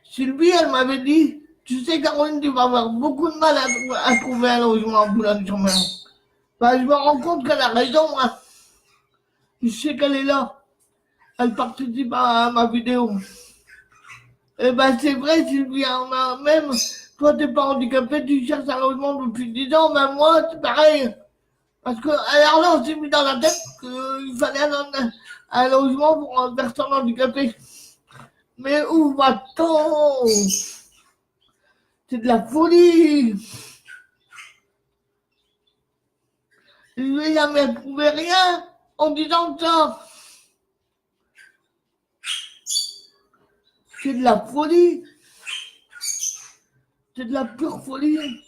Sylvie, elle m'avait dit, tu sais, Caroline, tu vas avoir beaucoup de mal à trouver un logement à Boulogne-sur-Mer. Ben, je me rends compte qu'elle a raison, hein. Je sais qu'elle est là. Elle participe à ma vidéo. Eh ben, c'est vrai, Sylvie, on a même, toi, t'es pas handicapé, tu cherches un logement depuis 10 ans, même moi, c'est pareil. Parce que, alors là, on s'est mis dans la tête qu'il fallait un logement pour une personne handicapée. Mais où va-t-on? C'est de la folie. Je n'ai jamais trouvé rien en disant ça. C'est de la folie. C'est de la pure folie.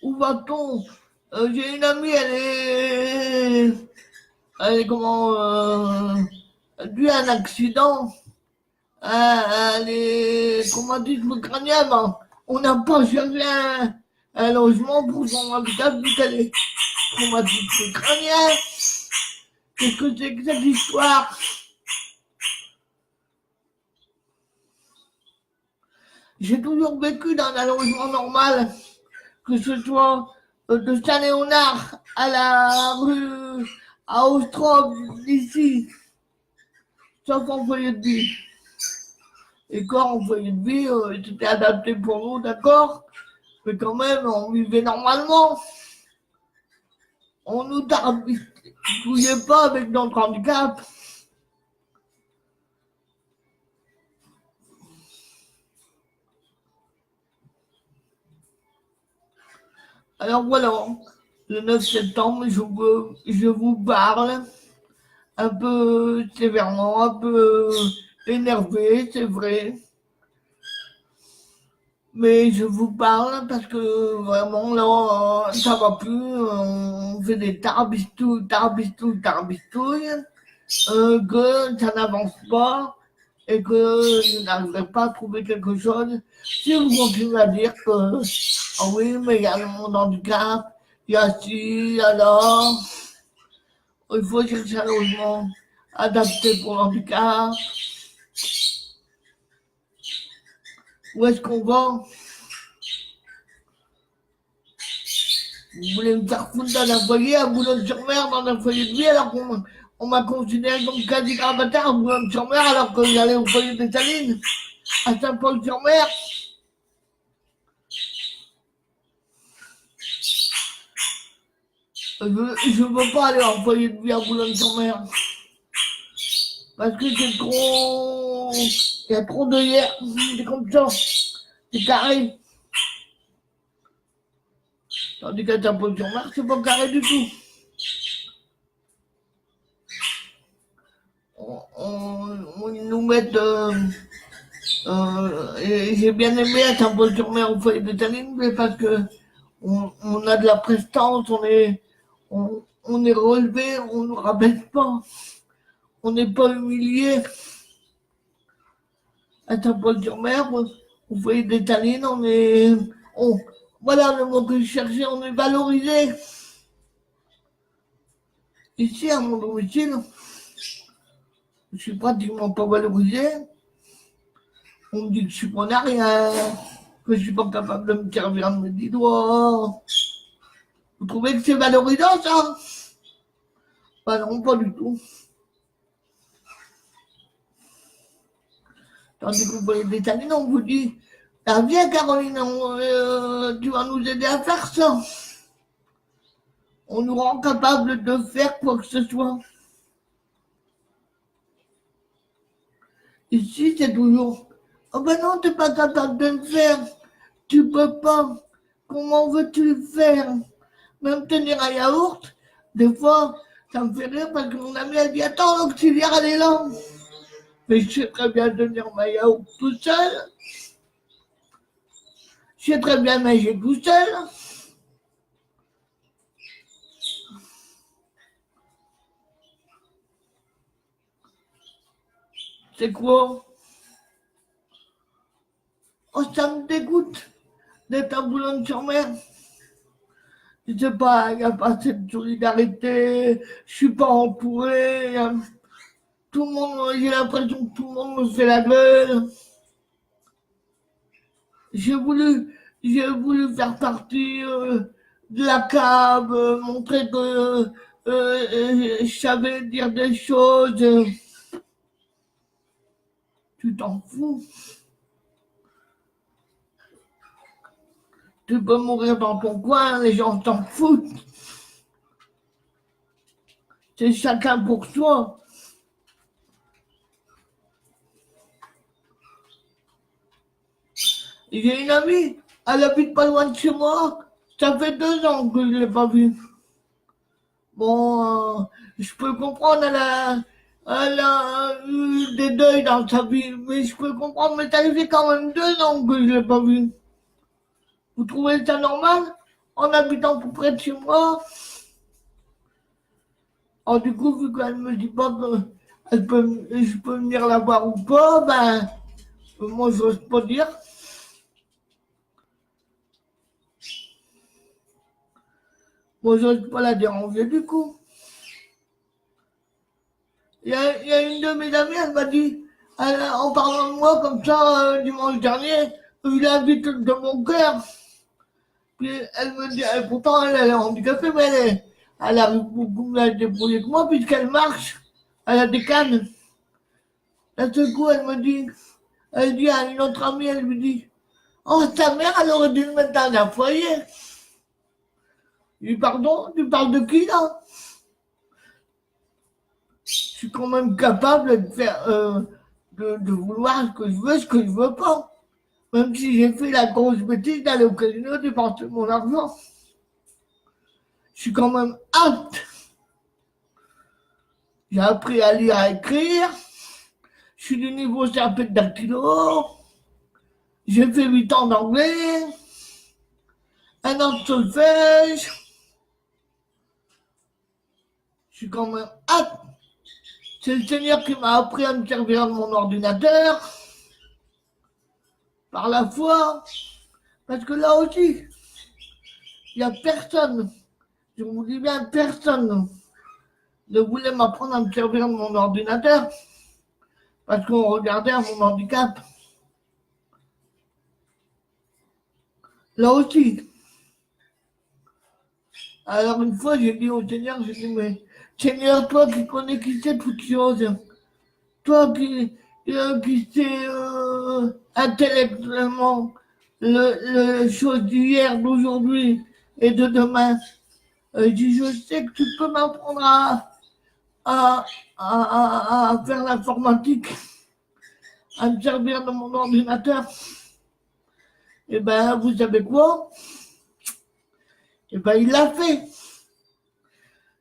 Où va-t-on? J'ai une amie, elle est comment, dû à un accident. Elle est traumatisme crânien. On n'a pas cherché un logement pour son handicap vu qu'elle est traumatisme crânien. Qu'est-ce que c'est que cette histoire? J'ai toujours vécu dans un logement normal, que ce soit de Saint-Léonard à la rue à Ostrov, d'ici, sauf en foyer de vie. Et quand en foyer de vie, c'était adapté pour nous, d'accord, mais quand même, on vivait normalement. On nous tarbouillait pas avec notre handicap. Alors voilà, le 9 septembre, je vous parle un peu sévèrement, un peu énervé, c'est vrai. Mais je vous parle parce que vraiment là, ça va plus. On fait des tarbistouilles, que ça n'avance pas et que je n'arriverai pas à trouver quelque chose. Si vous continuez à dire que, ah oui, mais il y a le monde handicap, il y a ci, il y a là, il faut chercher un logement adapté pour l'handicap. Où est-ce qu'on va? Vous voulez me faire foutre dans un foyer à Boulogne-sur-Mer, dans un foyer de vie, alors qu'on m'a considéré comme quasi gravataire à Boulogne-sur-Mer, alors que j'allais au foyer des Salines, à Saint-Paul-sur-Mer. Je veux pas aller en foyer de vie à Boulogne-sur-Mer. Parce que c'est trop. Il y a trop de hier. C'est comme ça. C'est carré. Tandis qu'à Saint-Paul-sur-Mer, c'est pas carré du tout. On nous met. Et j'ai bien aimé à Saint-Paul-sur-Mer au foyer des Salines, mais parce que on a de la prestance, on est relevé, on ne nous rabaisse pas. On n'est pas humilié. À Saint-Paul-sur-Mer, au foyer des Salines, voilà le mot que je cherchais, on est valorisé. Ici, à mon domicile, je suis pratiquement pas valorisé. On me dit que je suis pas rien, que je suis pas capable de me servir de mes 10 doigts. Vous trouvez que c'est valorisant, ça? Ben non, pas du tout. Tandis que vous voyez des Salines, on vous dit, ah, viens Caroline, tu vas nous aider à faire ça. On nous rend capable de faire quoi que ce soit. Ici, c'est toujours, oh ben non, t'es pas capable de le faire. Tu peux pas. Comment veux-tu le faire? Même tenir un yaourt, des fois, ça me fait rire parce que mon ami a dit, attends, l'auxiliaire, elle est là. Mais je sais très bien tenir ma yaourt tout seul. Je sais très bien nager tout seul. C'est quoi? Oh, ça me dégoûte d'être à Boulogne-sur-Mer. Je sais pas, il n'y a pas cette solidarité, je suis pas entouré, tout le monde, j'ai l'impression que tout le monde me fait la gueule. J'ai voulu, j'ai voulu faire partie de la cave, montrer que je savais dire des choses. Tu t'en fous. Tu peux mourir dans ton coin, les gens s'en foutent. C'est chacun pour soi. J'ai une amie, elle habite pas loin de chez moi. Ça fait 2 ans que je ne l'ai pas vue. Bon, je peux comprendre, elle a eu des deuils dans sa vie, mais je peux comprendre, mais ça fait quand même 2 ans que je ne l'ai pas vue. Vous trouvez ça normal en habitant tout près de chez moi? Alors du coup, vu qu'elle me dit pas que je peux venir la voir ou pas, ben, moi, je n'ose pas dire. Moi, je n'ose pas la déranger du coup. Il y a une de mes amies, elle m'a dit, en parlant de moi comme ça, dimanche dernier, je l'invite de mon cœur. Puis elle me dit, pourtant elle est handicapée, mais elle arrive beaucoup mieux à se débrouiller que moi, puisqu'elle marche, elle a des cannes. D'un seul coup, elle dit à une autre amie, elle lui dit, oh, ta mère, elle aurait dû le mettre dans un foyer. Je lui dis, pardon, tu parles de qui là? Je suis quand même capable de faire, de vouloir ce que je veux pas. Même si j'ai fait la grosse bêtise d'aller au casino dépenser mon argent. Je suis quand même apte. J'ai appris à lire, à écrire. Je suis du niveau serpent dactylo. J'ai fait 8 ans d'anglais. 1 an de solfège. Je suis quand même apte. C'est le Seigneur qui m'a appris à me servir de mon ordinateur. Par la foi. Parce que là aussi, il n'y a personne. Je vous dis bien, personne ne voulait m'apprendre à me servir de mon ordinateur. Parce qu'on regardait à mon handicap. Là aussi. Alors une fois, j'ai dit au Seigneur, j'ai dit, mais Seigneur, toi qui connais qui sait toutes choses, toi qui sais intellectuellement le choses d'hier, d'aujourd'hui et de demain, je sais que tu peux m'apprendre à faire l'informatique, à me servir de mon ordinateur. Et ben, vous savez quoi? Et ben, il l'a fait.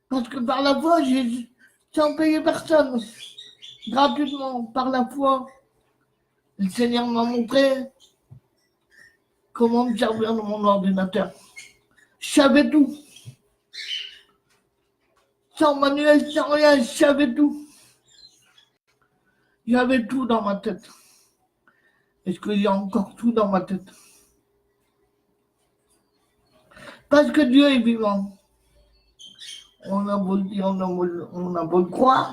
Parce que par la foi, sans payer personne, gratuitement, par la foi, le Seigneur m'a montré comment me servir de mon ordinateur. Je savais tout. Sans manuel, sans rien, je savais tout. J'avais tout dans ma tête. Est-ce que j'ai encore tout dans ma tête? Parce que Dieu est vivant. On a beau le dire, on a beau le croire,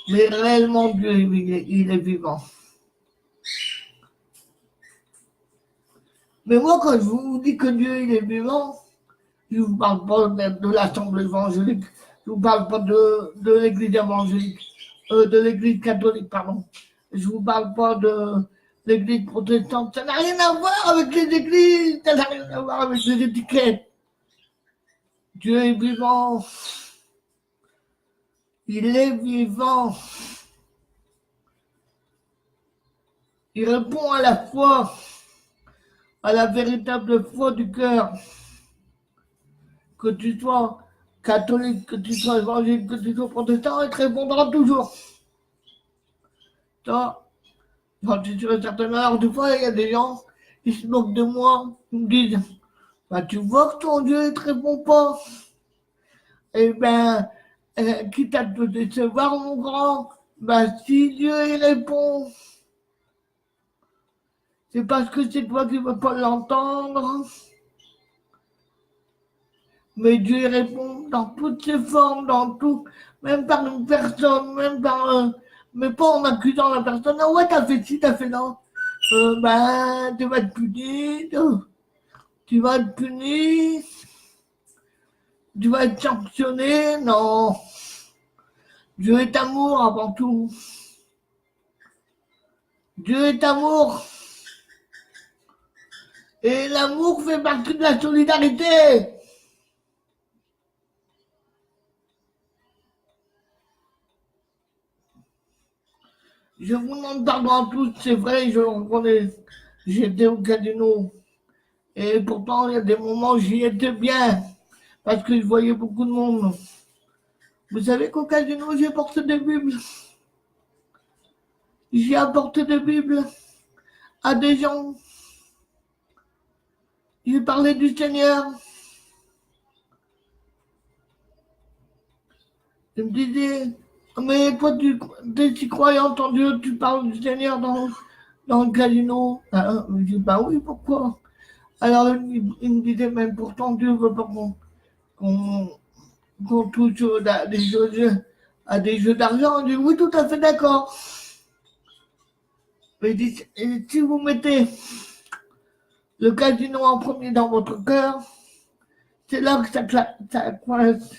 mais réellement Dieu, il est vivant. Mais moi, quand je vous dis que Dieu, il est vivant, je ne vous parle pas de l'Assemblée évangélique, je ne vous parle pas de l'Église évangélique, de l'Église catholique, pardon. Je ne vous parle pas de l'Église protestante. Ça n'a rien à voir avec les églises, ça n'a rien à voir avec les étiquettes. Dieu est vivant. Il est vivant. Il répond à la foi, à la véritable foi du cœur. Que tu sois catholique, que tu sois évangélique, que tu sois protestant, il te répondra toujours. Ça, quand tu serais certaine heure, des fois, il y a des gens qui se moquent de moi, qui me disent, bah, tu vois que ton Dieu ne te répond pas. Eh bien, quitte à te décevoir, mon grand, Si Dieu il répond, c'est parce que c'est toi qui ne veux pas l'entendre. Mais Dieu répond dans toutes ses formes, dans tout, même par une personne, même par mais pas en accusant la personne. Ah ouais, t'as fait ci, t'as fait non. Tu vas être puni, tu vas être puni, tu vas être sanctionné. Non. Dieu est amour avant tout. Dieu est amour. Et l'amour fait partie de la solidarité. Je vous demande pardon à tous, c'est vrai, je le reconnais. J'étais au casino. Et pourtant, il y a des moments où j'y étais bien. Parce que je voyais beaucoup de monde. Vous savez qu'au casino, j'ai porté des Bibles. J'ai apporté des Bibles à des gens. J'ai parlé du Seigneur. Ils me disaient, mais toi, tu es si croyante en Dieu, tu parles du Seigneur dans le casino. Je dis, bah oui, pourquoi? Alors, il me disait, mais pourtant, Dieu veut pas qu'on touche à des jeux d'argent. Je dis, oui, tout à fait d'accord. Mais si vous mettez le casino en premier dans votre cœur, c'est là que ça coince.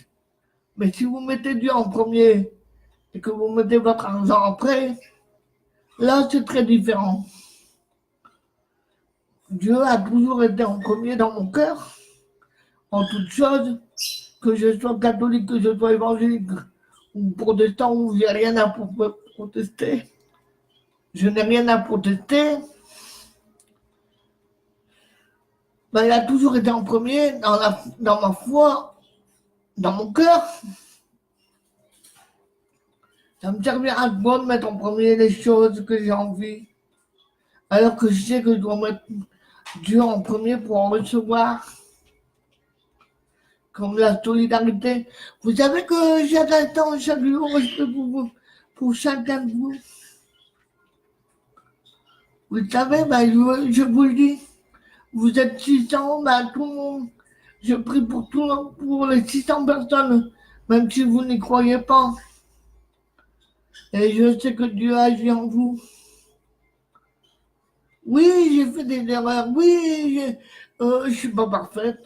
Mais si vous mettez Dieu en premier et que vous mettez votre argent après, là, c'est très différent. Dieu a toujours été en premier dans mon cœur, en toutes choses, que je sois catholique, que je sois évangélique ou protestant, ou j'ai rien à protester. Je n'ai rien à protester. Il a toujours été en premier dans ma foi, dans mon cœur. Ça me servira de quoi de mettre en premier les choses que j'ai envie, alors que je sais que je dois mettre Dieu en premier pour en recevoir, comme la solidarité. Vous savez que j'ai un temps chaque jour pour chacun de vous. Vous savez, je vous le dis, vous êtes 600, tout le monde, je prie pour les 600 personnes, même si vous n'y croyez pas. Et je sais que Dieu agit en vous. Oui, j'ai fait des erreurs. Oui, je ne suis pas parfaite.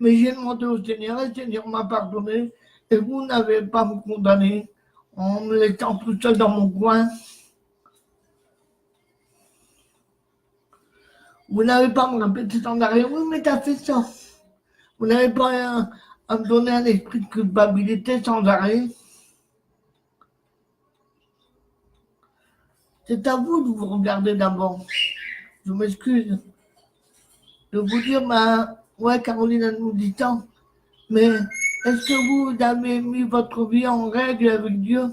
Mais j'ai demandé au Seigneur et le Seigneur m'a pardonné. Et vous n'avez pas me condamné en me laissant tout seul dans mon coin. Vous n'avez pas à me répéter sans arrêt. Oui, mais tu as fait ça. Vous n'avez pas à me donner un esprit de culpabilité sans arrêt. C'est à vous de vous regarder d'abord. Je m'excuse de vous dire, ouais, Caroline, elle nous dit tant. Mais est-ce que vous avez mis votre vie en règle avec Dieu?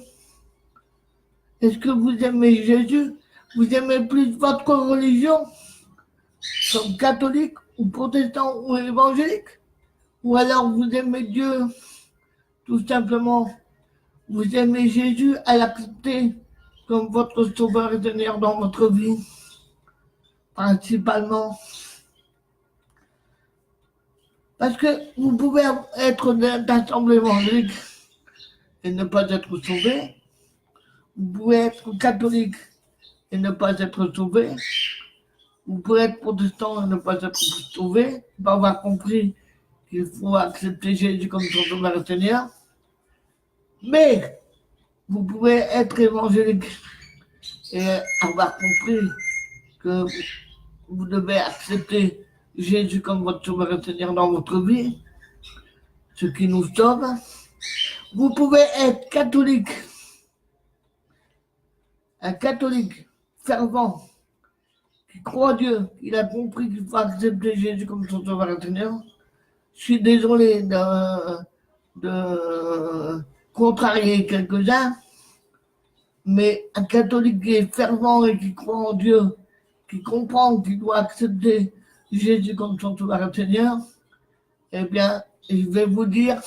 Est-ce que vous aimez Jésus? Vous aimez plus votre religion, comme catholique ou protestant ou évangélique? Ou alors vous aimez Dieu, tout simplement? Vous aimez Jésus à l'accepter comme votre sauveur et Seigneur dans votre vie, principalement? Parce que vous pouvez être d'assemblée évangélique et ne pas être sauvé. Vous pouvez être catholique et ne pas être sauvé. Vous pouvez être protestant et ne pas être sauvé, pas avoir compris qu'il faut accepter Jésus comme son sauveur et Seigneur. Mais vous pouvez être évangélique et avoir compris que vous devez accepter Jésus comme votre sauveur et Seigneur dans votre vie, ce qui nous sauve. Vous pouvez être catholique, un catholique fervent, qui croit en Dieu, il a compris qu'il faut accepter Jésus comme son sauveur et Seigneur. Je suis désolé de contrarier quelques-uns, mais un catholique qui est fervent et qui croit en Dieu, qui comprend qu'il doit accepter Jésus comme son sauveur et Seigneur, eh bien, je vais vous dire,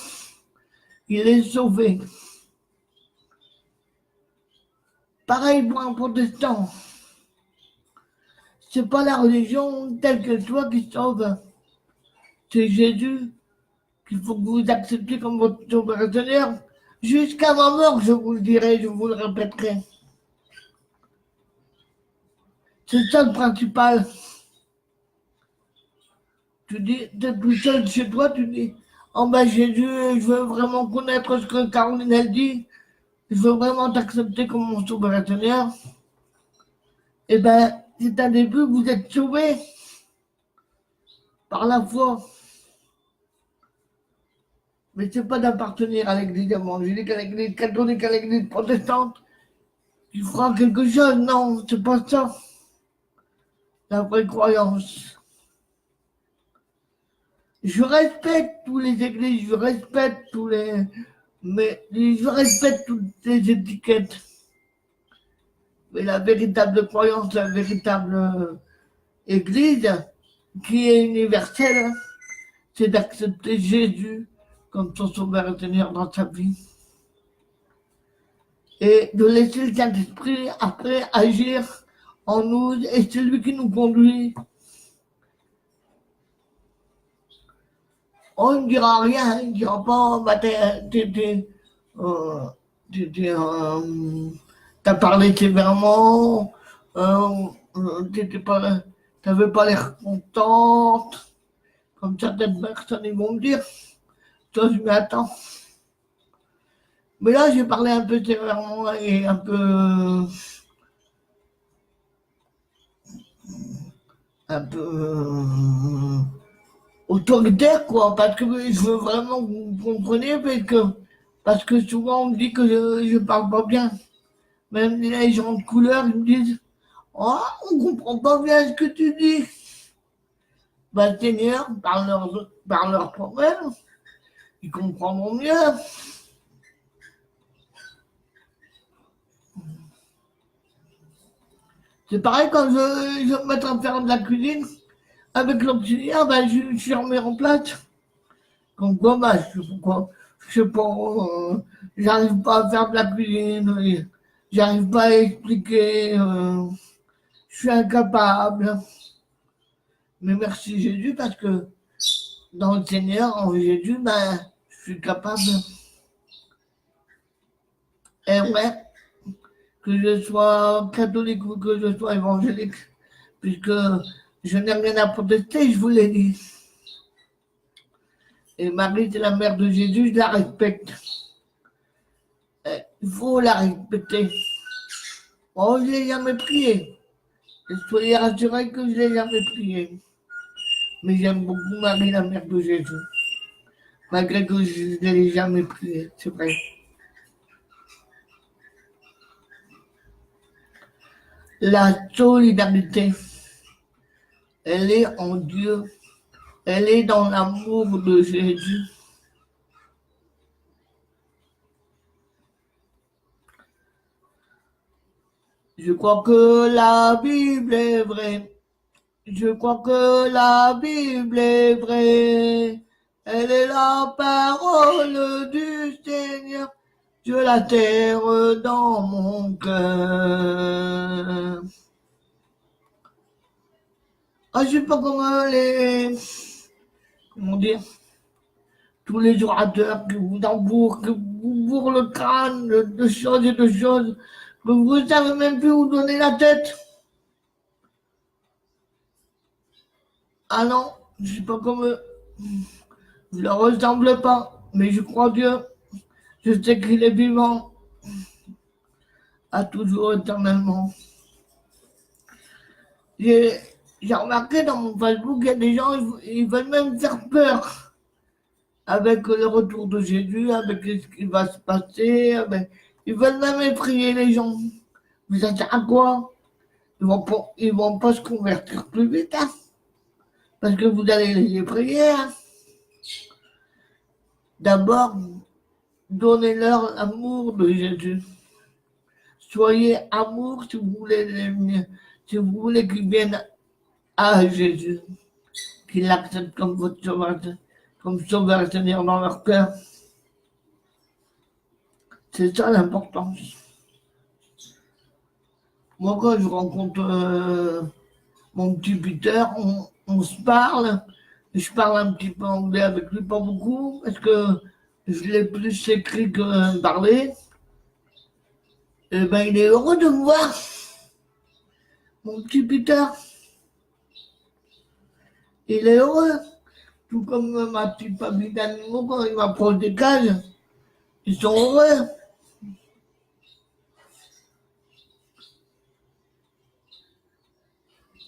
il est sauvé. pareil pour un protestant. C'est pas la religion telle que toi qui sauve. C'est Jésus qu'il faut que vous acceptiez comme votre sauveur Seigneur. Jusqu'à ma mort, je vous le dirai, je vous le répéterai. C'est ça le principal. Tu dis, t'es tout seul chez toi, tu dis, oh ben Jésus, je veux vraiment connaître ce que Caroline elle dit. Je veux vraiment t'accepter comme mon sauveur Seigneur. Eh ben, c'est un début, vous êtes sauvé par la foi. Mais c'est pas d'appartenir à l'église évangélique, à l'église catholique, à l'église protestante. Tu feras quelque chose, non, c'est pas ça. La vraie croyance. Je respecte tous les églises, je respecte tous les... Mais je respecte toutes les étiquettes. Mais la véritable croyance, la véritable église, qui est universelle, c'est d'accepter Jésus comme son sauveur et Seigneur dans sa vie. Et de laisser le Saint-Esprit après agir en nous, et c'est lui qui nous conduit. On ne dira rien, il ne dira pas, bah, t'as parlé sévèrement, t'avais pas l'air contente, comme certaines personnes ils vont me dire. Toi, je m'attends. Mais là, j'ai parlé un peu sévèrement et un peu autoritaire, quoi, parce que je veux vraiment que vous compreniez, parce que souvent on me dit que je parle pas bien. Même les gens de couleur, ils me disent, oh, on comprend pas bien ce que tu dis. Ben, Seigneur, par leur problème, ils comprendront mieux. C'est pareil quand je vais me mettre à faire de la cuisine, avec l'auxiliaire, ben, je remets en place. Comme quoi, ben, je sais pas, j'arrive pas à faire de la cuisine, j'arrive pas à expliquer, je suis incapable. Mais merci Jésus parce que dans le Seigneur, en Jésus, ben, je suis capable. Et ouais, que je sois catholique ou que je sois évangélique, puisque je n'ai rien à protester, je vous l'ai dit. Et Marie, c'est la mère de Jésus, je la respecte. Il faut la respecter. Oh, je ne l'ai jamais prié. Et soyez rassurés que je ne l'ai jamais prié. Mais j'aime beaucoup Marie, la mère de Jésus. Malgré que je ne l'ai jamais prié, c'est vrai. La solidarité, elle est en Dieu. Elle est dans l'amour de Jésus. Je crois que la Bible est vraie. Je crois que la Bible est vraie. Elle est la parole du Seigneur. Je la terre dans mon cœur. Ah, je sais pas comment dire, tous les orateurs qui vous bourrent le crâne de choses et de choses, que vous ne savez même plus où donner la tête. Ah non, je ne suis pas comme eux. Je ne leur ressemble pas, mais je crois Dieu. Je sais qu'il est vivant, à toujours éternellement. J'ai remarqué dans mon Facebook, il y a des gens, ils veulent même faire peur avec le retour de Jésus, avec ce qui va se passer. Ils veulent même effrayer les gens. Mais ça sert à quoi? Ils vont pas se convertir plus vite, hein, parce que vous allez les effrayer. Hein. D'abord, donnez-leur l'amour de Jésus. Soyez amour si vous voulez qu'ils viennent à Jésus, qu'ils l'acceptent comme votre sauveur, comme sauveur Seigneur dans leur cœur. C'est ça l'importance. Moi, quand je rencontre mon petit Peter, on se parle. Je parle un petit peu anglais avec lui, pas beaucoup, parce que je l'ai plus écrit que parlé. Et ben, il est heureux de me voir, mon petit Peter. Il est heureux. Tout comme ma petite famille d'animaux, quand ils m'approchent des cages, ils sont heureux.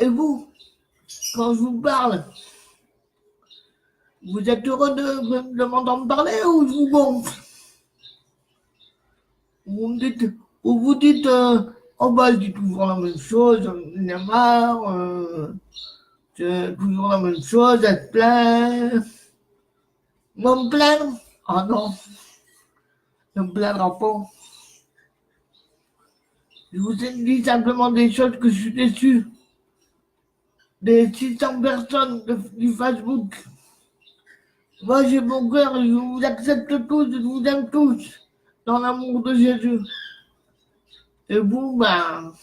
Et vous, quand je vous parle, vous êtes heureux de m'entendre parler ou je vous gonfle? Ou vous dites, oh bah, je dis toujours la même chose, j'en ai marre, c'est toujours la même chose, elle se plaint. Moi, me plaindre? Ah non, je me plaindra pas. Je vous ai dit simplement des choses que je suis déçu. Des 600 personnes du Facebook. Moi, j'ai mon cœur, je vous accepte tous, je vous aime tous, dans l'amour de Jésus. Et vous, ben,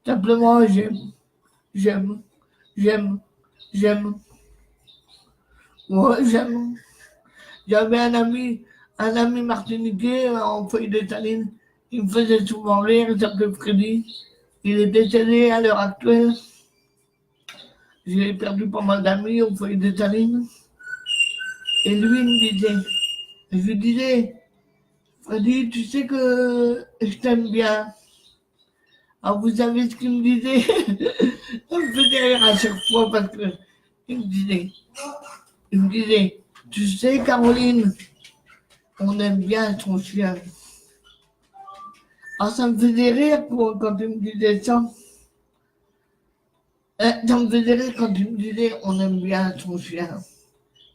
simplement, j'aime, j'aime, j'aime. Moi, j'aime. J'avais un ami martiniquais en feuille de saline. Il me faisait souvent rire, il s'appelait Freddy. Il est décédé à l'heure actuelle. J'ai perdu pas mal d'amis au feuille de saline. Et lui, il me disait, je lui disais, Freddy, tu sais que je t'aime bien. Alors, vous savez ce qu'il me disait? Ça me faisait rire à chaque fois parce que il me disait, tu sais, Caroline, on aime bien ton chien. Ah, ça me faisait rire quand il me disait ça. Ça me faisait rire quand il me disait, on aime bien ton chien.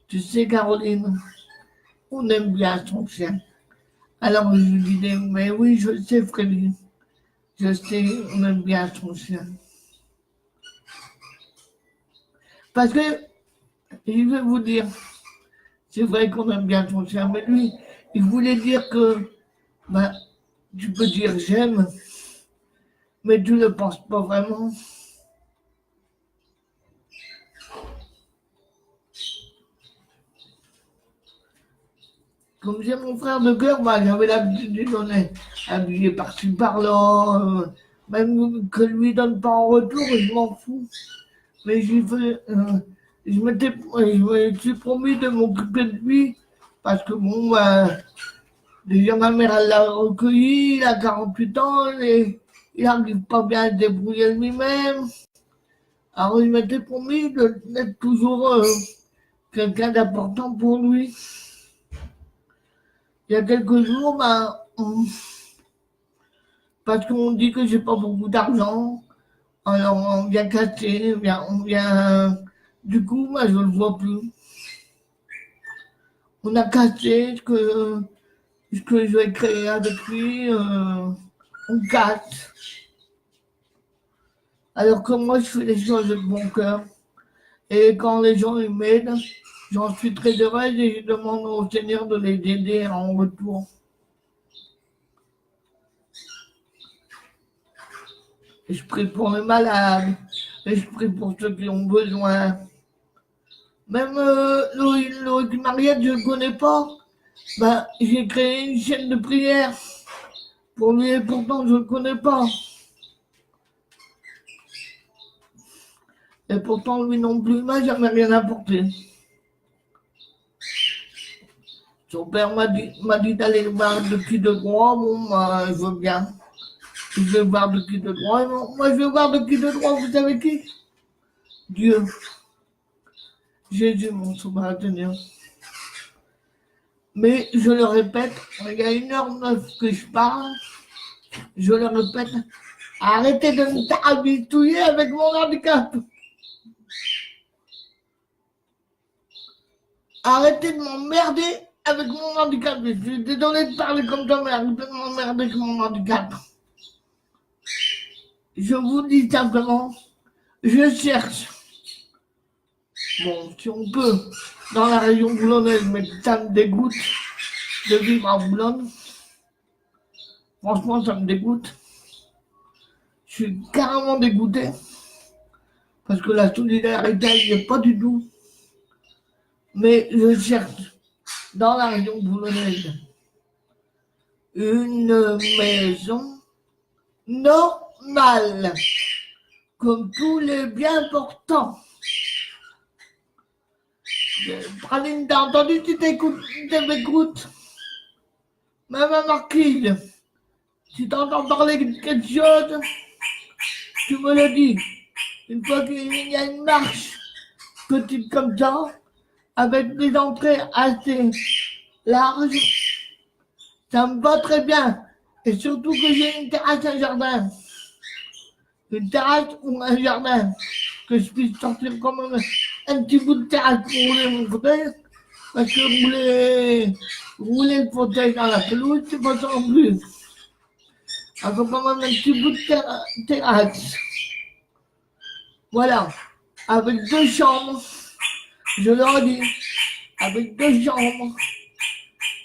Tu sais, Caroline, on aime bien ton chien. Alors, je lui disais, mais oui, je sais, Freddy. Je sais, on aime bien ton chien. Parce que, je vais vous dire, c'est vrai qu'on aime bien ton chien, mais lui, il voulait dire que, ben, tu peux dire j'aime, mais tu ne le penses pas vraiment. Comme j'ai mon frère de cœur, bah, j'avais l'habitude de lui donner un billet par-ci par-là, même que lui donne pas en retour, je m'en fous. Mais je me suis promis de m'occuper de lui, parce que bon, bah, déjà ma mère, elle l'a recueilli, il a 48 ans, il n'arrive pas bien à se débrouiller lui-même. Alors il m'était promis d'être toujours quelqu'un d'important pour lui. Il y a quelques jours, ben, parce qu'on dit que j'ai pas beaucoup d'argent, alors on vient casser, du coup, moi je le vois plus. On a cassé ce que je vais créer avec lui, on casse. Alors que moi je fais les choses de bon cœur. Et quand les gens ils m'aident, j'en suis très heureuse et je demande au Seigneur de les aider en retour. Et je prie pour les malades, et je prie pour ceux qui ont besoin. Même Loïc Mariette, je ne le connais pas. Ben, j'ai créé une chaîne de prière pour lui et pourtant je ne le connais pas. Et pourtant lui non plus, il m'a jamais rien apporté. Son père m'a dit d'aller voir de qui de droit, bon, ben, je veux bien. Je vais voir de qui de droit. Moi, je vais voir de qui de droit, vous savez qui? Dieu. Jésus, mon sauveur Seigneur. Mais je le répète, il y a 1h09 que je parle, je le répète, arrêtez de me t'habituer avec mon handicap. Arrêtez de m'emmerder avec mon handicap. Je suis désolé de parler comme ça, mais arrêtez de m'emmerder avec mon handicap. Je vous dis simplement, je cherche. Bon, si on peut, dans la région boulonnaise, mais ça me dégoûte de vivre à Boulogne. Franchement, ça me dégoûte. Je suis carrément dégoûté. Parce que la solidarité, elle n'y est pas du tout. Mais je cherche dans la région boulonnaise une maison normale, comme tous les biens portants. Praline, t'as entendu, tu t'écoutes. Même à Marquise, si t'entends parler de quelque chose, tu me le dis. Une fois qu'il y a une marche petite comme ça, avec des entrées assez larges, ça me va très bien. Et surtout que j'ai une terrasse, un jardin. Une terrasse ou un jardin. Que je puisse sortir quand même un petit bout de terrasse pour rouler mon fauteuil. Parce que rouler le fauteuil dans la pelouse, c'est pas ça non plus. Il faut quand même un petit bout de terrasse. Voilà. Avec 2 chambres. Je leur dis. Avec 2 chambres.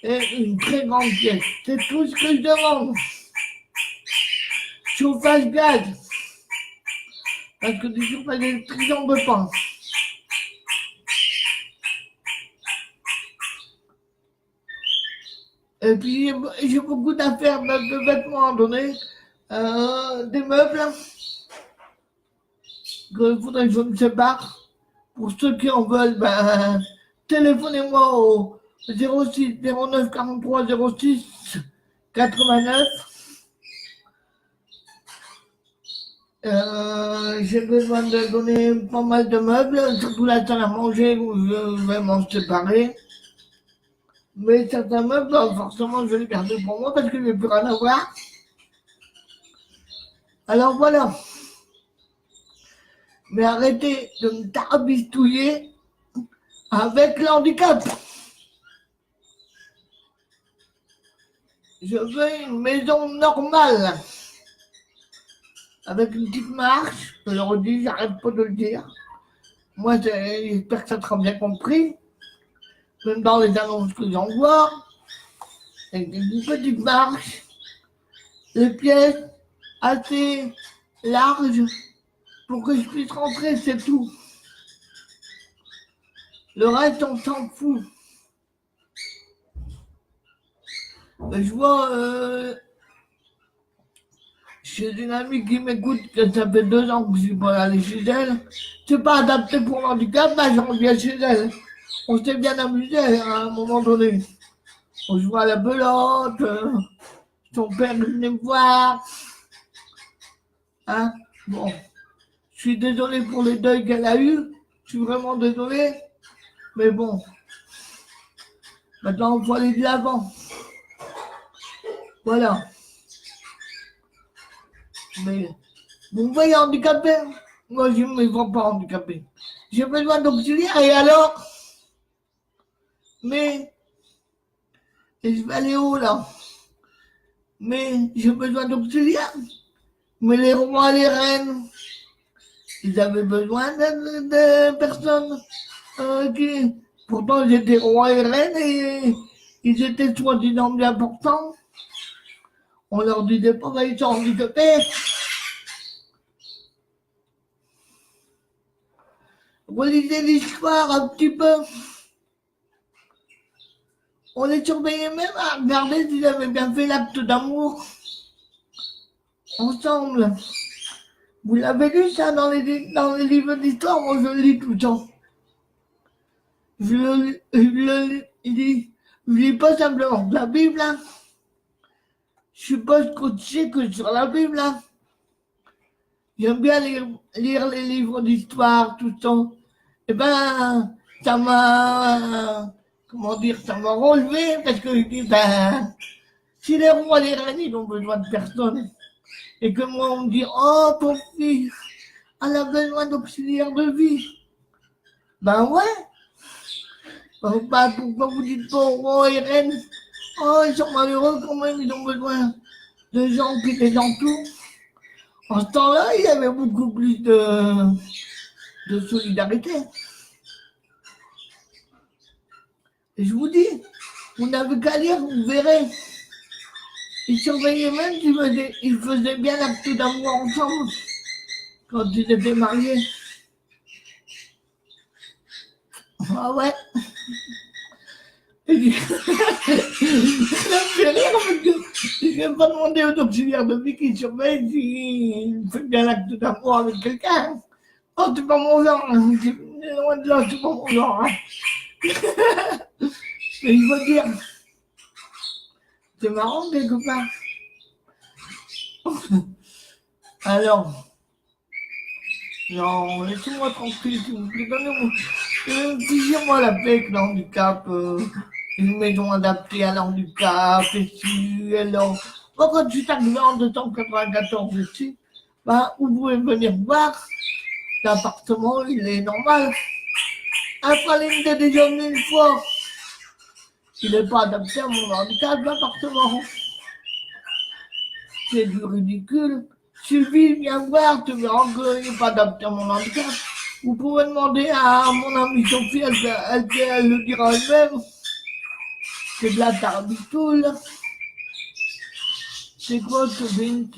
Et une très grande pièce. C'est tout ce que je demande. Chauffage gaz. Parce que du chauffage électrique, j'en veux pas. Et puis, j'ai beaucoup d'affaires de vêtements à donner. Des meubles. Il faudrait que je me sépare. Pour ceux qui en veulent, ben, téléphonez-moi au 06 09 43 06 89. J'ai besoin de donner pas mal de meubles, surtout la salle à manger où je vais m'en séparer. Mais certains meubles, forcément, je vais les garder pour moi parce que je n'ai plus rien à voir. Alors voilà. Mais arrêtez de me tarbistouiller avec l'handicap. Je veux une maison normale. Avec une petite marche, je le redis, j'arrête pas de le dire. Moi, j'espère que ça sera bien compris. Même dans les annonces que j'envoie, avec une petite marche, des pièces assez larges pour que je puisse rentrer, c'est tout. Le reste, on s'en fout. Je vois chez une amie qui m'écoute que ça fait 2 ans que je suis pas allé chez elle. C'est pas adapté pour l'handicap, bah je reviens chez elle. On s'est bien amusé à un moment donné. On jouait à la belote, son père venait me voir. Hein, bon, je suis désolé pour les deuils qu'elle a eu. Je suis vraiment désolé. Mais bon, maintenant, il faut aller de l'avant. Voilà. Mais vous me voyez handicapé? Moi, je ne me vois pas handicapé. J'ai besoin d'auxiliaire et alors? Mais, et je vais aller où là? Mais j'ai besoin d'auxiliaire. Mais les rois et les reines, ils avaient besoin de personnes qui... Pourtant, ils étaient rois et reines et ils étaient soi-disant bien importants. On leur disait pas qu'ils sont handicapés. Relisez l'histoire un petit peu. On les surveillait même à regarder s'ils avaient bien fait l'acte d'amour ensemble. Vous l'avez lu ça dans les livres d'histoire? Moi, je le lis tout le temps. Je le lis pas simplement de la Bible. Hein. Je suis pas scotché que sur la Bible. Hein. J'aime bien lire les livres d'histoire tout le temps. Eh ben, ça m'a, comment dire, ça m'a relevé parce que je dis, ben, si les rois et les reines, ils ont besoin de personne, et que moi, on me dit, oh, ton fils, elle a besoin d'auxiliaire de vie. Ben ouais. Ben, pourquoi vous dites pas aux rois et reines, oh, ils sont malheureux quand même, ils ont besoin de gens qui les entourent. En ce temps-là, il y avait beaucoup plus de solidarité. Et je vous dis, vous n'avez qu'à lire, vous verrez. Ils surveillaient même, ils faisaient bien l'acte d'amour ensemble quand ils étaient mariés. Ah ouais. Ça me fait rire parce que je ne vais pas demander aux auxiliaires de vie qui surveillent s'ils font bien l'acte d'amour avec quelqu'un. Oh, c'est pas mon genre. Loin de là, c'est pas mon genre. Mais il faut dire, c'est marrant quelque part. Alors, non, laissez-moi tranquille, s'il vous plaît. Donnez-moi la paix avec l'handicap, une maison adaptée à l'handicap, et si, alors. Moi, quand je suis arrivé en 294 ici, ben, vous pouvez venir voir, l'appartement, il est normal. Après, il me déjà venu une fois. Il n'est pas adapté à mon handicap, l'appartement. C'est du ridicule. Sylvie, viens voir, tu verras qu'il n'est pas adapté à mon handicap. Vous pouvez demander à mon amie Sophie, elle le dira elle-même. C'est de la tarbitoule. C'est quoi ce bint?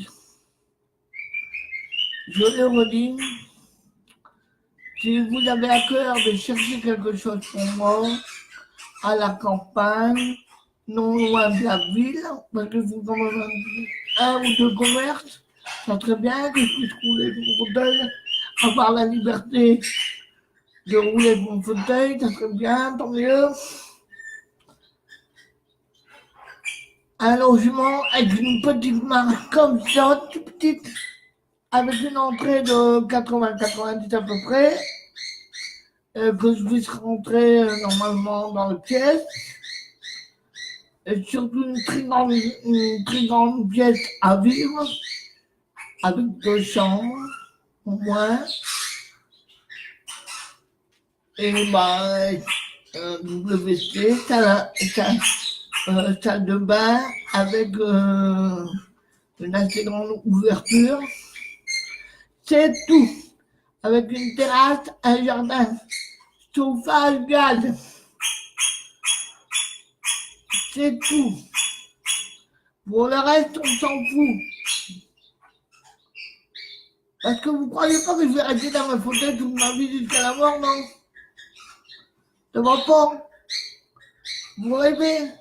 Je le redis. Si vous avez à cœur de chercher quelque chose pour moi, à la campagne, non loin de la ville, parce que vous quand même un ou deux commerces, ça serait bien que je puisse rouler mon fauteuil, avoir la liberté de rouler mon fauteuil, ça serait bien, tant mieux. Un logement avec une petite marche comme ça, toute petite, avec une entrée de 80-90 à peu près, que je puisse rentrer normalement dans le pièce. Et surtout une très grande pièce à vivre, avec 2 chambres, au moins. Et WC, salle de bain avec une assez grande ouverture. C'est tout. Avec une terrasse, un jardin, chauffage, gaz. C'est tout. Pour le reste, on s'en fout. Parce que vous croyez pas que je vais rester dans ma fauteuil toute ma vie jusqu'à la mort, non? Ça va pas. Vous rêvez.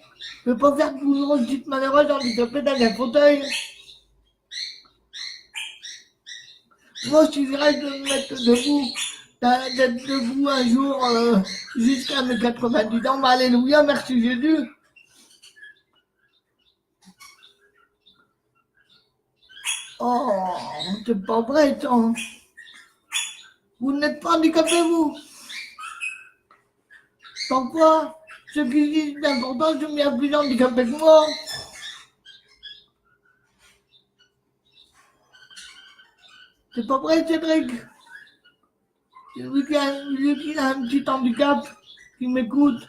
Je ne vais pas faire toujours une petite malheureuse handicapée dans un fauteuil. Moi, il suffirait de me mettre debout, d'être debout un jour jusqu'à mes 90 ans. Bah, alléluia, merci Jésus. Oh, c'est pas vrai, ça. Vous n'êtes pas handicapé, vous. Pourquoi ceux qui disent l'important sont bien plus handicapés que moi. C'est pas vrai, Cédric. C'est lui qui a un petit handicap, qui m'écoute.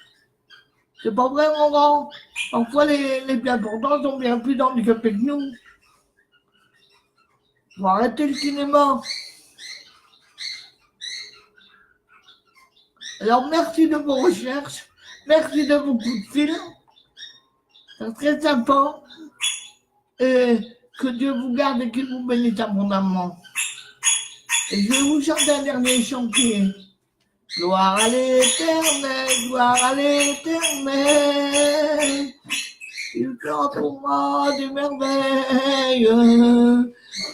C'est pas vrai, mon grand. Parfois, les bien portants sont bien plus handicapés que nous. Faut arrêter le cinéma. Alors, merci de vos recherches. Merci de vos coups de fil. C'est très sympa. Et que Dieu vous garde et qu'il vous bénisse abondamment. Et je vais vous chanter un dernier chant qui est Gloire à l'Éternel, gloire à l'Éternel. Il fera pour moi des merveilles.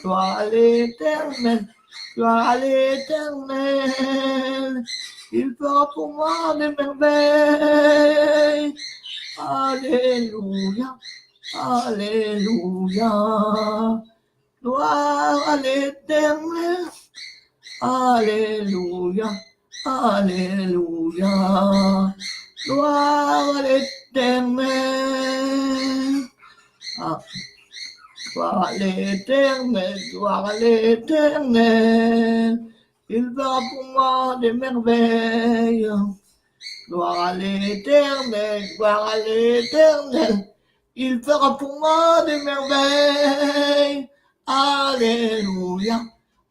Gloire à l'Éternel, gloire à l'Éternel. Il fera pour moi des merveilles. Alléluia, alléluia. Gloire à l'Éternel. Alléluia, alléluia. Gloire à l'Éternel. Ah. Gloire à l'Éternel, gloire à l'Éternel. Il fera pour moi des merveilles. Gloire à l'Éternel, gloire à l'Éternel. Il fera pour moi des merveilles. Alléluia,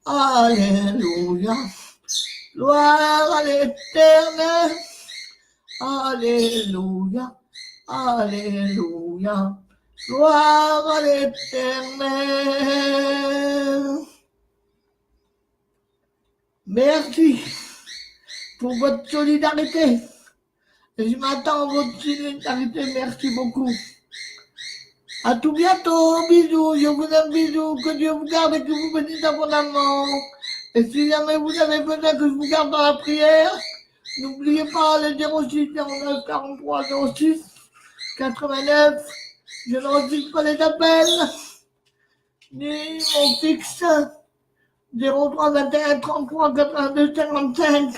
alléluia. Gloire à l'Éternel. Alléluia, alléluia. Gloire à l'Éternel. Merci pour votre solidarité. Et je m'attends à votre solidarité. Merci beaucoup. À tout bientôt. Bisous. Je vous aime. Bisous. Que Dieu vous garde et que vous bénisse abondamment. Et si jamais vous avez besoin que je vous garde dans la prière, n'oubliez pas le 06 09 43 06 89. Je ne refuse pas les appels, ni mon fixe 03 21 33 82 55.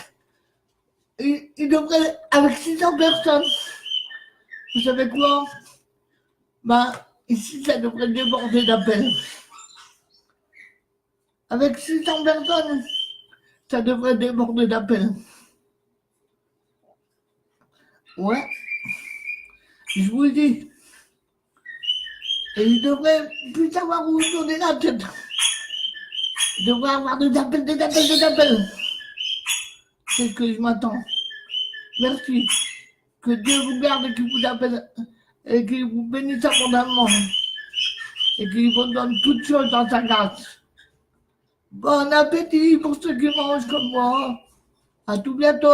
Il devrait, avec 600 personnes, vous savez quoi? Ben, ici, ça devrait déborder d'appels. Avec 600 personnes, ça devrait déborder d'appels. Ouais, je vous le dis. Et il devrait plus savoir où donner la tête. Il devrait avoir des appels, des appels, des appels. C'est ce que je m'attends. Merci. Que Dieu vous garde et qu'il vous appelle et qu'il vous bénisse abondamment et qu'il vous donne toutes choses dans sa grâce. Bon appétit pour ceux qui mangent comme moi. À tout bientôt.